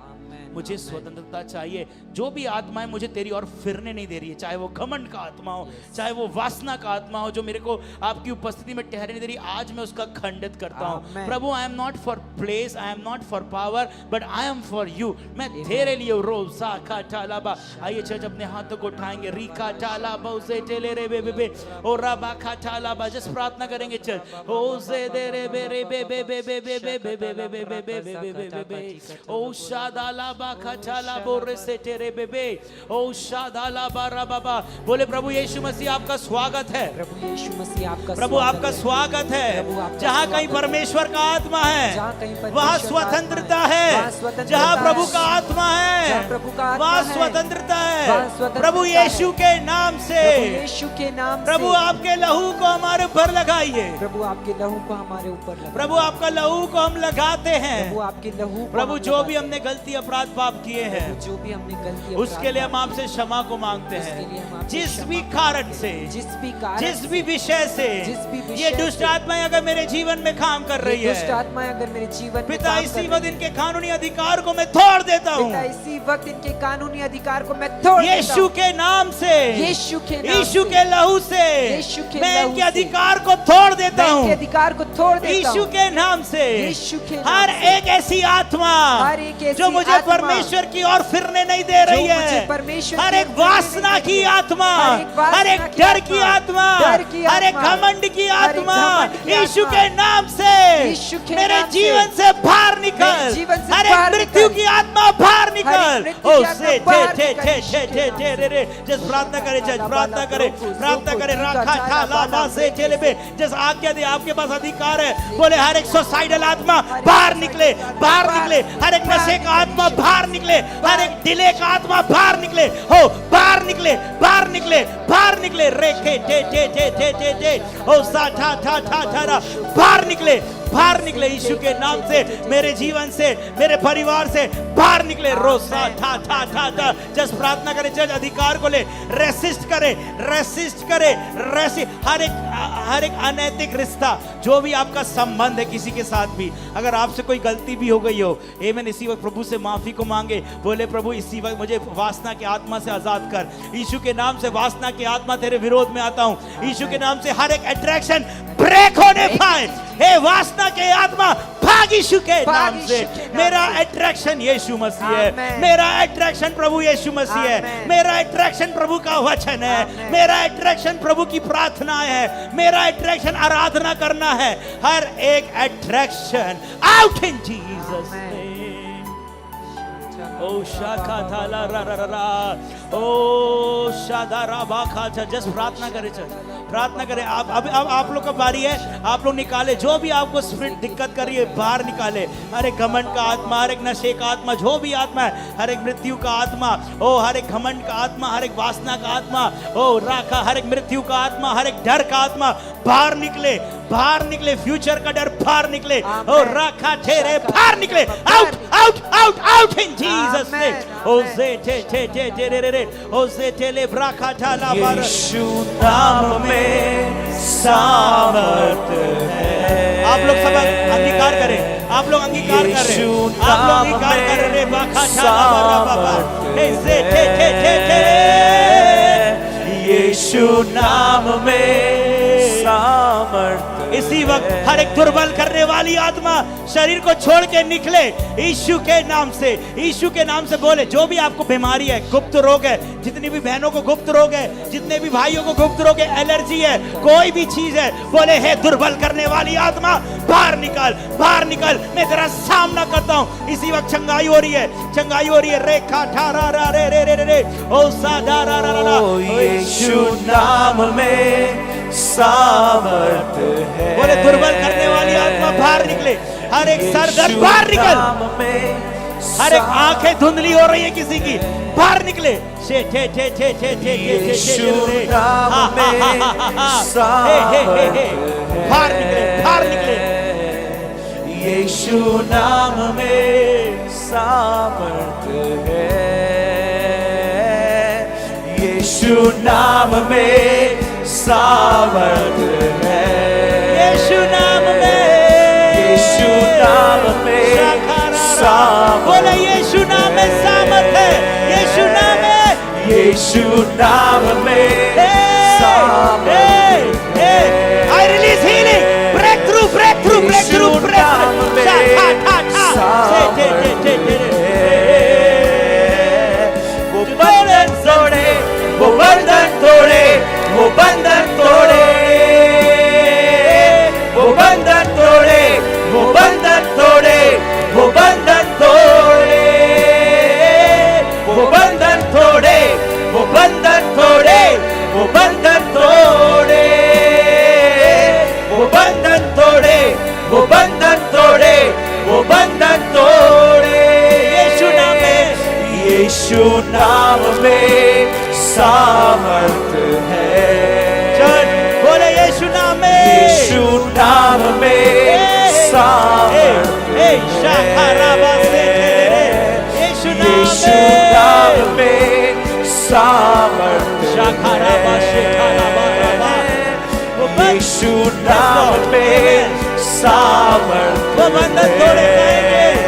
मुझे स्वतंत्रता चाहिए। जो भी आत्मा है मुझे तेरी ओर फिरने नहीं दे रही है, चाहे वो घमंड का आत्मा हो, चाहे वो वासना का आत्मा हो, जो मेरे को आपकी उपस्थिति में ठहरने नहीं दे रही, आज मैं उसका खंडित करता हूं। प्रभु, I am not for place, I am not for power, but I am for you. मैं तेरे लिए रोसा का टालाबा। आइए चर्च अपने हाथों को उठाएंगे, रीका टालाबा उसे टेले रे बे बे ओ राबा का टालाबा। जस्ट प्रार्थना करेंगे चर्च। ओ से दे रे बे रे बे बे बे बे बे बे बे बे बे बे बे बे बे बे बे ओ शादाला बोले प्रभु यीशु मसीह आपका स्वागत है, प्रभु यीशु मसीह आपका प्रभु आपका स्वागत है। जहाँ कहीं परमेश्वर का आत्मा है वहाँ स्वतंत्रता है, जहाँ प्रभु का आत्मा है वहाँ स्वतंत्रता है। प्रभु यीशु के नाम से, यीशु के नाम, प्रभु आपके लहू को हमारे ऊपर लगाइए। प्रभु आपके लहू को हमारे ऊपर लगाइए। प्रभु आपका लहू को हम लगाते हैं। प्रभु आपके लहू, प्रभु जो भी हमने गलती अपराध पाप किए हैं, जो भी हमने गलती, उसके लिए हम आपसे क्षमा को मांगते हैं। जिस भी कारण से, जिस भी विषय से ये दुष्ट आत्माएं अगर मेरे जीवन में काम कर रही है, दुष्ट आत्माएं अगर मेरे जीवन में, पिता इसी वक्त इनके कानूनी अधिकार को मैं तोड़ देता हूँ। पिता इसी वक्त इनके कानूनी अधिकार को मैं तोड़ देता हूँ। यीशु के नाम से, यीशु के नाम, यीशु के लहू से मैं इनके अधिकार को तोड़ देता हूँ। इनके अधिकार को तोड़ देता हूँ यीशु के नाम से। यीशु के नाम हर से। एक ऐसी आत्मा हर एक ऐसी जो मुझे आत्मा परमेश्वर की ओर फिरने नहीं दे रही जो मुझे है, परमेश्वर हर की एक ओर वासना फिरने की नहीं आत्मा, हर एक की डर की आत्मा, डर की हर एक आत्मा, घमंड की हर एक आत्मा, घमंड की यीशु आत्मा, के नाम से यीशु के मेरे नाम से जीवन से बाहर निकल। मेरे जीवन से हर बाहर एक मृत्यु निकल। की आत्मा बाहर निकल। मृत्यु ओ की आत्मा से बाहर थे निकल, थे यीशु थे के थे नाम थे से। रे जस प्रार्थना करे, जज प्रार्थना करे, प्रार्थना करे। राखा था लाला से चले बे, जस आज्ञा दे, आपके पास अधिकार है। बोले हर एक सुसाइडल आत्मा बाहर निकले, बाहर निकले। हर एक नशे का आत्मा बाहर निकले, हर एक डिले का आत्मा बाहर निकले। हो बाहर निकले, बाहर निकले, बाहर निकले। रेखे टे टे टे टे टे टे ओ सा ठा ठा ठा ठा बाहर निकले, बाहर निकले। यीशु के नाम से मेरे जीवन से, मेरे परिवार से बाहर निकले। रोसा ठा ठा ठा ठा। जस्ट प्रार्थना करे, जज अधिकार को ले, रेसिस्ट करे, रेसिस्ट करे, हर एक अनैतिक रिश्ता, जो भी आपका संबंध है किसी के साथ भी, अगर आपसे कोई गलती भी हो गई हो, आमीन, इसी वक्त प्रभु से माफी को मांगे। बोले प्रभु इसी वक्त मुझे वासना के आत्मा से आजाद कर। यीशु के नाम से वासना की आत्मा तेरे विरोध में आता हूं। यीशु के नाम से हर एक अट्रैक्शन ब्रेक होने पाए। हे वासना के आत्मा भाग यीशु के नाम से। मेरा अट्रैक्शन यीशु मसीह है, मेरा अट्रैक्शन प्रभु यीशु मसीह है, मेरा अट्रैक्शन प्रभु का वचन है, मेरा अट्रैक्शन प्रभु की प्रार्थना है, मेरा अट्रैक्शन आराधना करना है। हर एक attraction out in Jesus name. ओ शाखा थाला रा रा रा, ओ शादारा बाखा। जस्ट प्रार्थना करे, प्रार्थना करे। आप लोग का बारी है, आप लोग निकाले जो भी आपको स्पिरिट दिक्कत कर रही है, बाहर निकाले। हर एक घमंड का आत्मा, हर एक नशे का आत्मा, जो भी आत्मा है, हर एक मृत्यु का आत्मा, ओ हर एक घमंड का आत्मा, हर एक वासना का आत्मा, ओ राखा, हर एक मृत्यु का आत्मा, हर एक डर का आत्मा बाहर निकले, बाहर निकले। फ्यूचर का डर बाहर निकले, ओ राखा ठेरे बाहर निकले। Out out out out in Jesus name. ओ से थे थे थे थे रे रे, ओ से टेले ब्राखा ठाला बार। यीशु नाम में सामर्थ है। आप लोग सब अंगीकार करें, आप लोग अंगीकार कर रहे हैं, आप लोग अंगीकार कर रहे हैं। बाखा ठाला बार बाबा, ए से थे थे थे थे। यीशु नाम में सामर्थ इसी वक्त हर एक दुर्बल करने वाली आत्मा शरीर को छोड़ के निकले यीशु के नाम से। यीशु के नाम से बोले, जो भी आपको बीमारी है, गुप्त रोग है, जितनी भी बहनों को गुप्त रोग है, जितने भी भाइयों को गुप्त रोग है, एलर्जी है, कोई भी चीज है, बोले हे दुर्बल करने वाली आत्मा बाहर निकल, बाहर निकल, मैं तेरा सामना करता हूं। इसी वक्त चंगाई हो रही है, चंगाई हो रही है। रेखा ठारा रा रे रे रे रे रे ओ साधा रा रा रा। यीशु नाम में सामर्थ है। बोले दुर्बल करने वाली आत्मा बाहर निकले, हर एक सर दर्द बाहर निकल, हर एक आंखें धुंधली हो रही है किसी की, बाहर निकले। छे छे छे छे छे छे यीशु नाम में सामर्थ है। बाहर निकले, बाहर निकले। यीशु नाम में सामर्थ है। यीशु नाम में सामर्थ है। यीशु नाम में, यीशु नाम में सामर्थ। बोले यीशु नाम में सामर्थ है। यीशु नाम में, यीशु नाम में सामर्थ है। I release healing, breakthrough, breakthrough, breakthrough, breakthrough. वो बंधन तोड़े, वो बंधन तोड़े, वो बंधन तोड़े, वो बंधन तोड़े, वो बंधन तोड़े, वो बंधन तोड़े, वो बंधन तोड़े, वो बंधन तोड़े, वो बंधन तोड़े, वो बंधन तोड़े, वो बंधन तोड़े, वो बंधन तोड़े। यीशु नाम में, यीशु नाम में सामर्थ है। बोले यीशु नाम में, यीशु नाम में सामर्थ है। यीशु यीशु नाम में सामर्थ है। यीशु नाम में सामर्थ वो बंधन तोड़े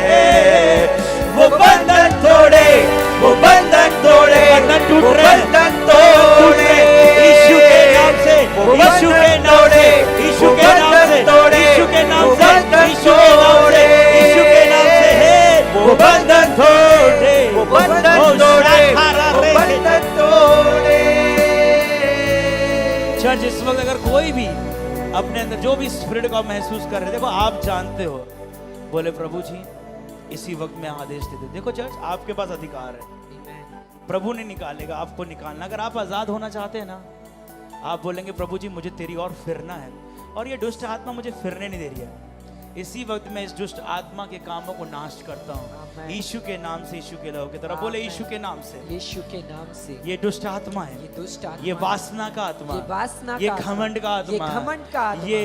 है। वो बंधन तोड़े, वो बंधन तोड़े, बंधन टूट वो रहे, बंधन तोड़े। यीशु के नाम से, यीशु के नाम से, यीशु के नाम से, यीशु के नाम से, यीशु के नाम से, यीशु के नाम से है। वो बंधन तोड़े, वो बंधन तोड़े, वो बंधन तोड़े। चर्च, इस वक्त अगर कोई भी अपने अंदर जो भी स्पिरिट को महसूस कर रहे हैं, देखो आप जानते हो, बोले प्रभु जी इसी वक्त में आदेश देते। देखो चर्च, आपके पास अधिकार है, प्रभु ने निकालेगा, आपको निकालना। अगर आप आजाद होना चाहते हैं ना, आप बोलेंगे प्रभु जी मुझे तेरी ओर फिरना है, और ये दुष्ट आत्मा मुझे फिरने नहीं दे रही है। इसी वक्त मैं इस दुष्ट आत्मा के कामों को नाश करता हूँ यीशु के नाम से। यीशु के लोगों की तरफ बोले यीशु के नाम से, यीशु के नाम से। ये दुष्ट आत्मा है, ये दुष्ट आत्मा, ये वासना का आत्मा, ये वासना ये का आत्मा, घमंड का आत्मा, ये घमंड का आत्मा, ये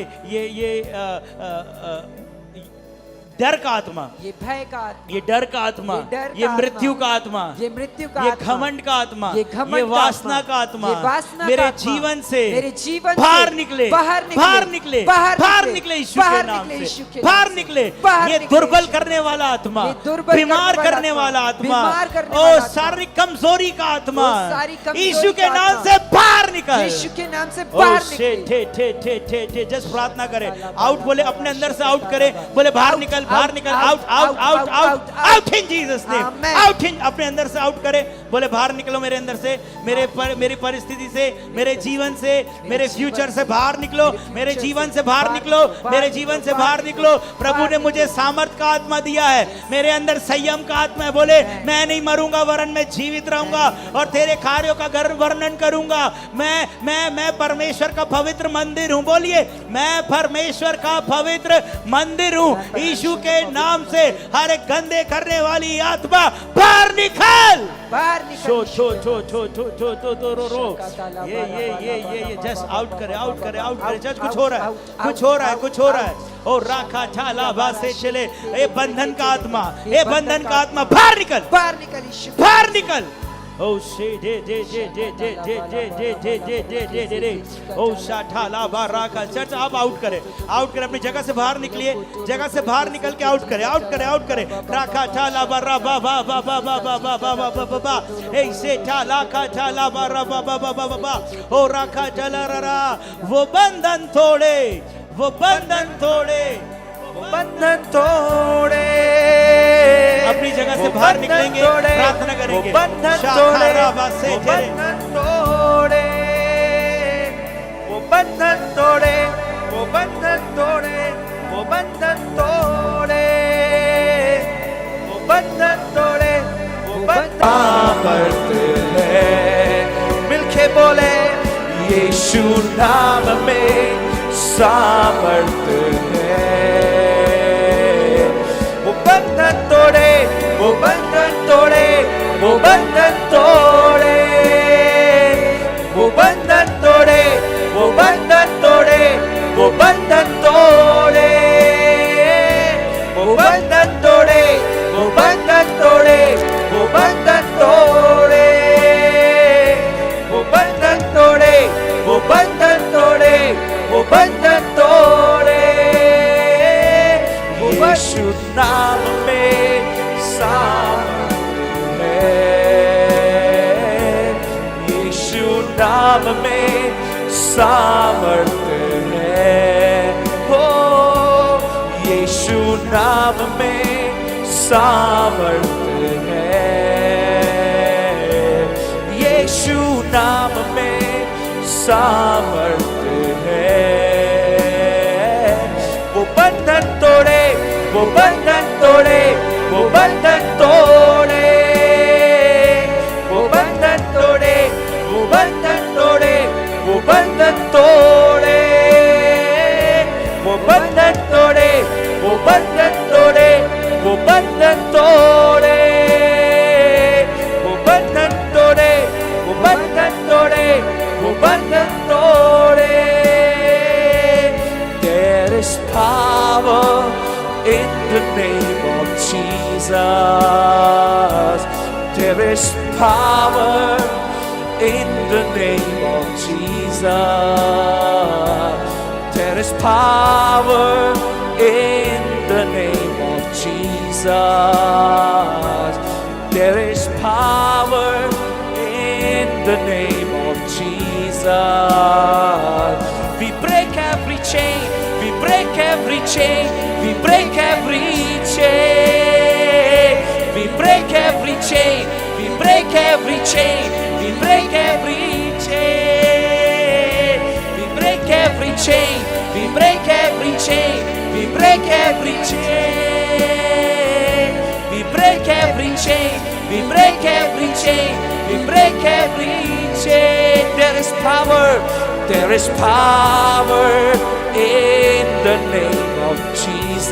डर का आत्मा, ये भय का आत्मा, ये डर का आत्मा, ये डर का ये आत्मा, मृत्यु का आत्मा, ये मृत्यु का ये आत्मा, घमंड का आत्मा, ये घमंड ये का वासना आत्मा, का आत्मा, ये वासना का मेरे आत्मा, जीवन से, मेरे जीवन से बाहर निकले, बाहर निकले, बाहर निकले, बाहर बाहर निकले, निकले यीशु बाहर के नाम निकले, यीशु से, के बाहर नाम से, निकले। बाहर ये निकले, दुर्बल यीशु। करने वाला आत्मा, ये दुर्बल बीमार करने करने वाला वाला आत्मा, बीमार करने ओ वाला आत्मा, शारीरिक कमजोरी का आत्मा, वो सारी कमजोरी यीशु के का नाम आत्मा, से बाहर निकल, यीशु के नाम से ओ बाहर शे निकले। ठे ठे ठे ठे ठे जस्ट प्रार्थना करें, आउट बोले, अपने अंदर से आउट करें, बोले बाहर निकल, बाहर निकल, out out out out out in Jesus name, Amen. Out in. अपने अंदर से आउट करें, बोले बाहर निकलो मेरे अंदर से, मेरी परिस्थिति से, मेरे जीवन से, मेरे फ्यूचर से बाहर निकलो, मेरे जीवन से बाहर निकलो, मेरे जीवन से बाहर निकलो। प्रभु ने मुझे सामर्थ का आत्मा दिया है, मेरे अंदर संयम का आत्मा है। बोले मैं नहीं मरूंगा वरन मैं जीवित रहूंगा और तेरे कार्यों का गर्व वर्णन करूंगा। मैं परमेश्वर का पवित्र मंदिर हूं। बोलिए मैं परमेश्वर का पवित्र मंदिर हूं। यीशु के नाम से हर एक गंदे करने वाली आत्मा बाहर निकल, बाहर निकल। छो छो छो छो छो छो छो तो रो रो। ये जस्ट आउट करे, आउट करे, आउट करे। जस्ट कुछ हो रहा है, कुछ हो रहा है, कुछ हो रहा है। ओ राखा छाला बासे चले, ए बंधन का आत्मा, ए बंधन का आत्मा बाहर निकल, बाहर निकल, यीशु बाहर निकल। ओ शे जे जे जे जे जे जे जे जे जे जे जे जे जे जे ओ शाठाला बाराका। चर्च आप आउट करें, आउट करें, अपनी जगह से बाहर निकलिए, जगह से बाहर निकल के आउट करें, आउट करें, आउट करें। राखा ठाला बारा बा बा बा बा बा बा बा बा बा बा बा ए से ठाला का ठाला बारा बा बा बा बा बा बा ओ राखा चला रा। वो बंधन तोड़े, वो बंधन तोड़े, वो बंधन तोड़े, अपनी जगह से वो बाहर बंधन निकलेंगे, तोड़े, प्रार्थना करेंगे। वो बंधन शाखा तोड़े, राबा से वो तेरे। बंधन तोड़े, वो बंधन तोड़े, वो बंधन तोड़े, वो बंधन तोड़े, वो बंधन तोड़े, वो बंधन सामर्थ्य है। मिलके बोले यीशु नाम में सामर्थ्य है। वो बंधन तोड़े, वो बंधन तोड़े, वो बंधन तोड़े, वो बंधन तोड़े, वो बंधन तोड़े, वो बंधन तोड़े, वो बंधन तोड़े, वो बंधन तोड़े, वो बंधन तोड़े, वो बंधन तोड़े, वो बंधन तोड़े, वो बंधन तोड़े। वो यीशु नाम में सामर्थ्य है, यीशु नाम में सामर्थ्य है। हो यीशु नाम में सामर्थ्य है, यीशु नाम में सामर्थ्य है। वो बंधन तोड़े, वो बंधन तोड़े, वो बंधन तोड़े, वो बंधन तोड़े, वो बंधन तोड़े, वो बंधन तोड़े, वो बंधन तोड़े, वो बंधन तोड़े, वो बंधन तोड़े, वो बंधन तोड़े, वो बंधन तोड़े, वो बंधन तोड़े। There is power in the name of Jesus. There is power in the name of Jesus. There is power in the name of Jesus. There is power in the name of Jesus. We break every chain, we break every chain, we break every chain, we break every chain, we break every chain, we break every chain, we break every chain, we break every chain, we break every chain, we break every chain, we break every chain, we break every chain. There is power, there is power in the name of Jesus.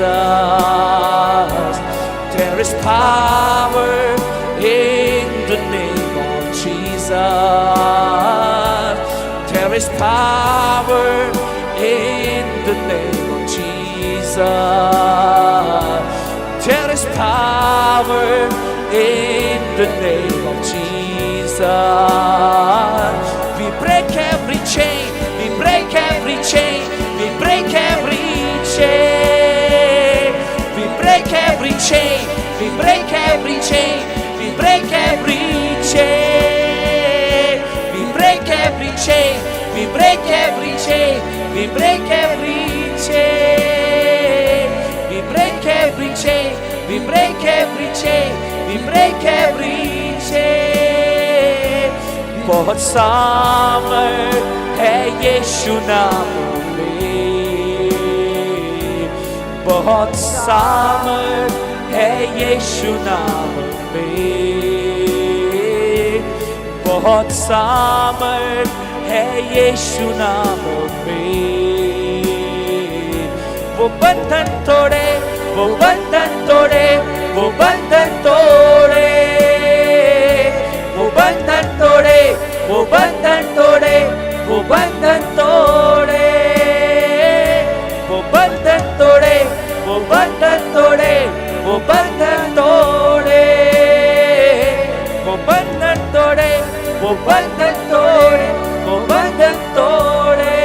There is power in the name of Jesus. There is power in the name of Jesus. There is power in the name of Jesus. We break every chain, we break every chain, we break every chain, we break every chain, we break every chain, we break every chain, we break every chain, we break every chain, we break every chain, we break every chain, we break every chain, we break every chain. बहुत सामर्थ है यीशु नाम में, बहुत सामर्थ है यीशु नाम में, बहुत सामर्थ है यीशु नाम में। वो बंधन तोड़े, वो बंधन तोड़े, वो बंधन तोड़े, वो बंधन तोड़े, वो बंधन तोड़े, वो बंधन तोड़े, वो बंधन तोड़े, वो बंधन तोड़े, वो बंधन तोड़े, वो बंधन तोड़े, वो बंधन तोड़े, वो बंधन तोड़े।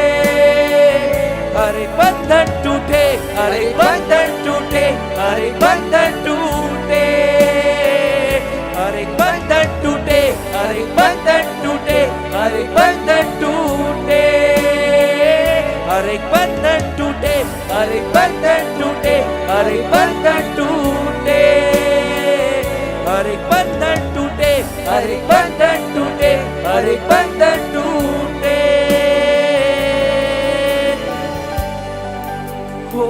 अरे बंधन टूटे, अरे बंधन टूटे, अरे बंधन टूटे, अरे बंधन टूटे, अरे बंधन टूटे, अरे बंधन टूटे, अरे बंधन टूटे, हर एक बंधन टूटे, हर एक बंधन टूटे, हर एक बंधन टूटे, हर एक बंधन टूटे, हर एक बंधन टूटे। ओ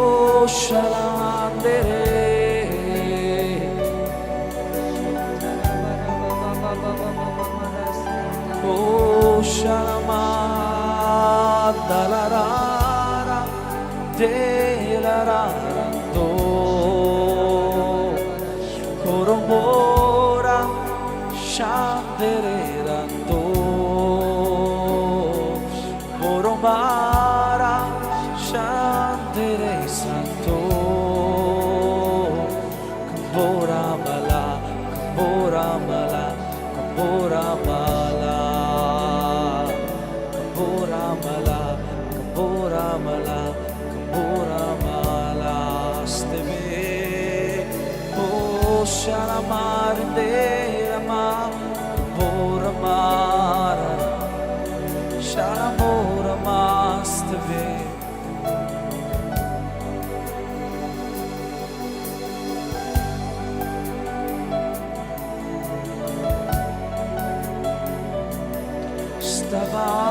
शलाम तेरे, ओ शलामा dalarara delarara do koromora shanderera do koromara shandere santo kambora mala kambora mala kambora mala kambora mala kambora mala kambora mala steve o shalamar de rama kambora mara shalamora masteve stava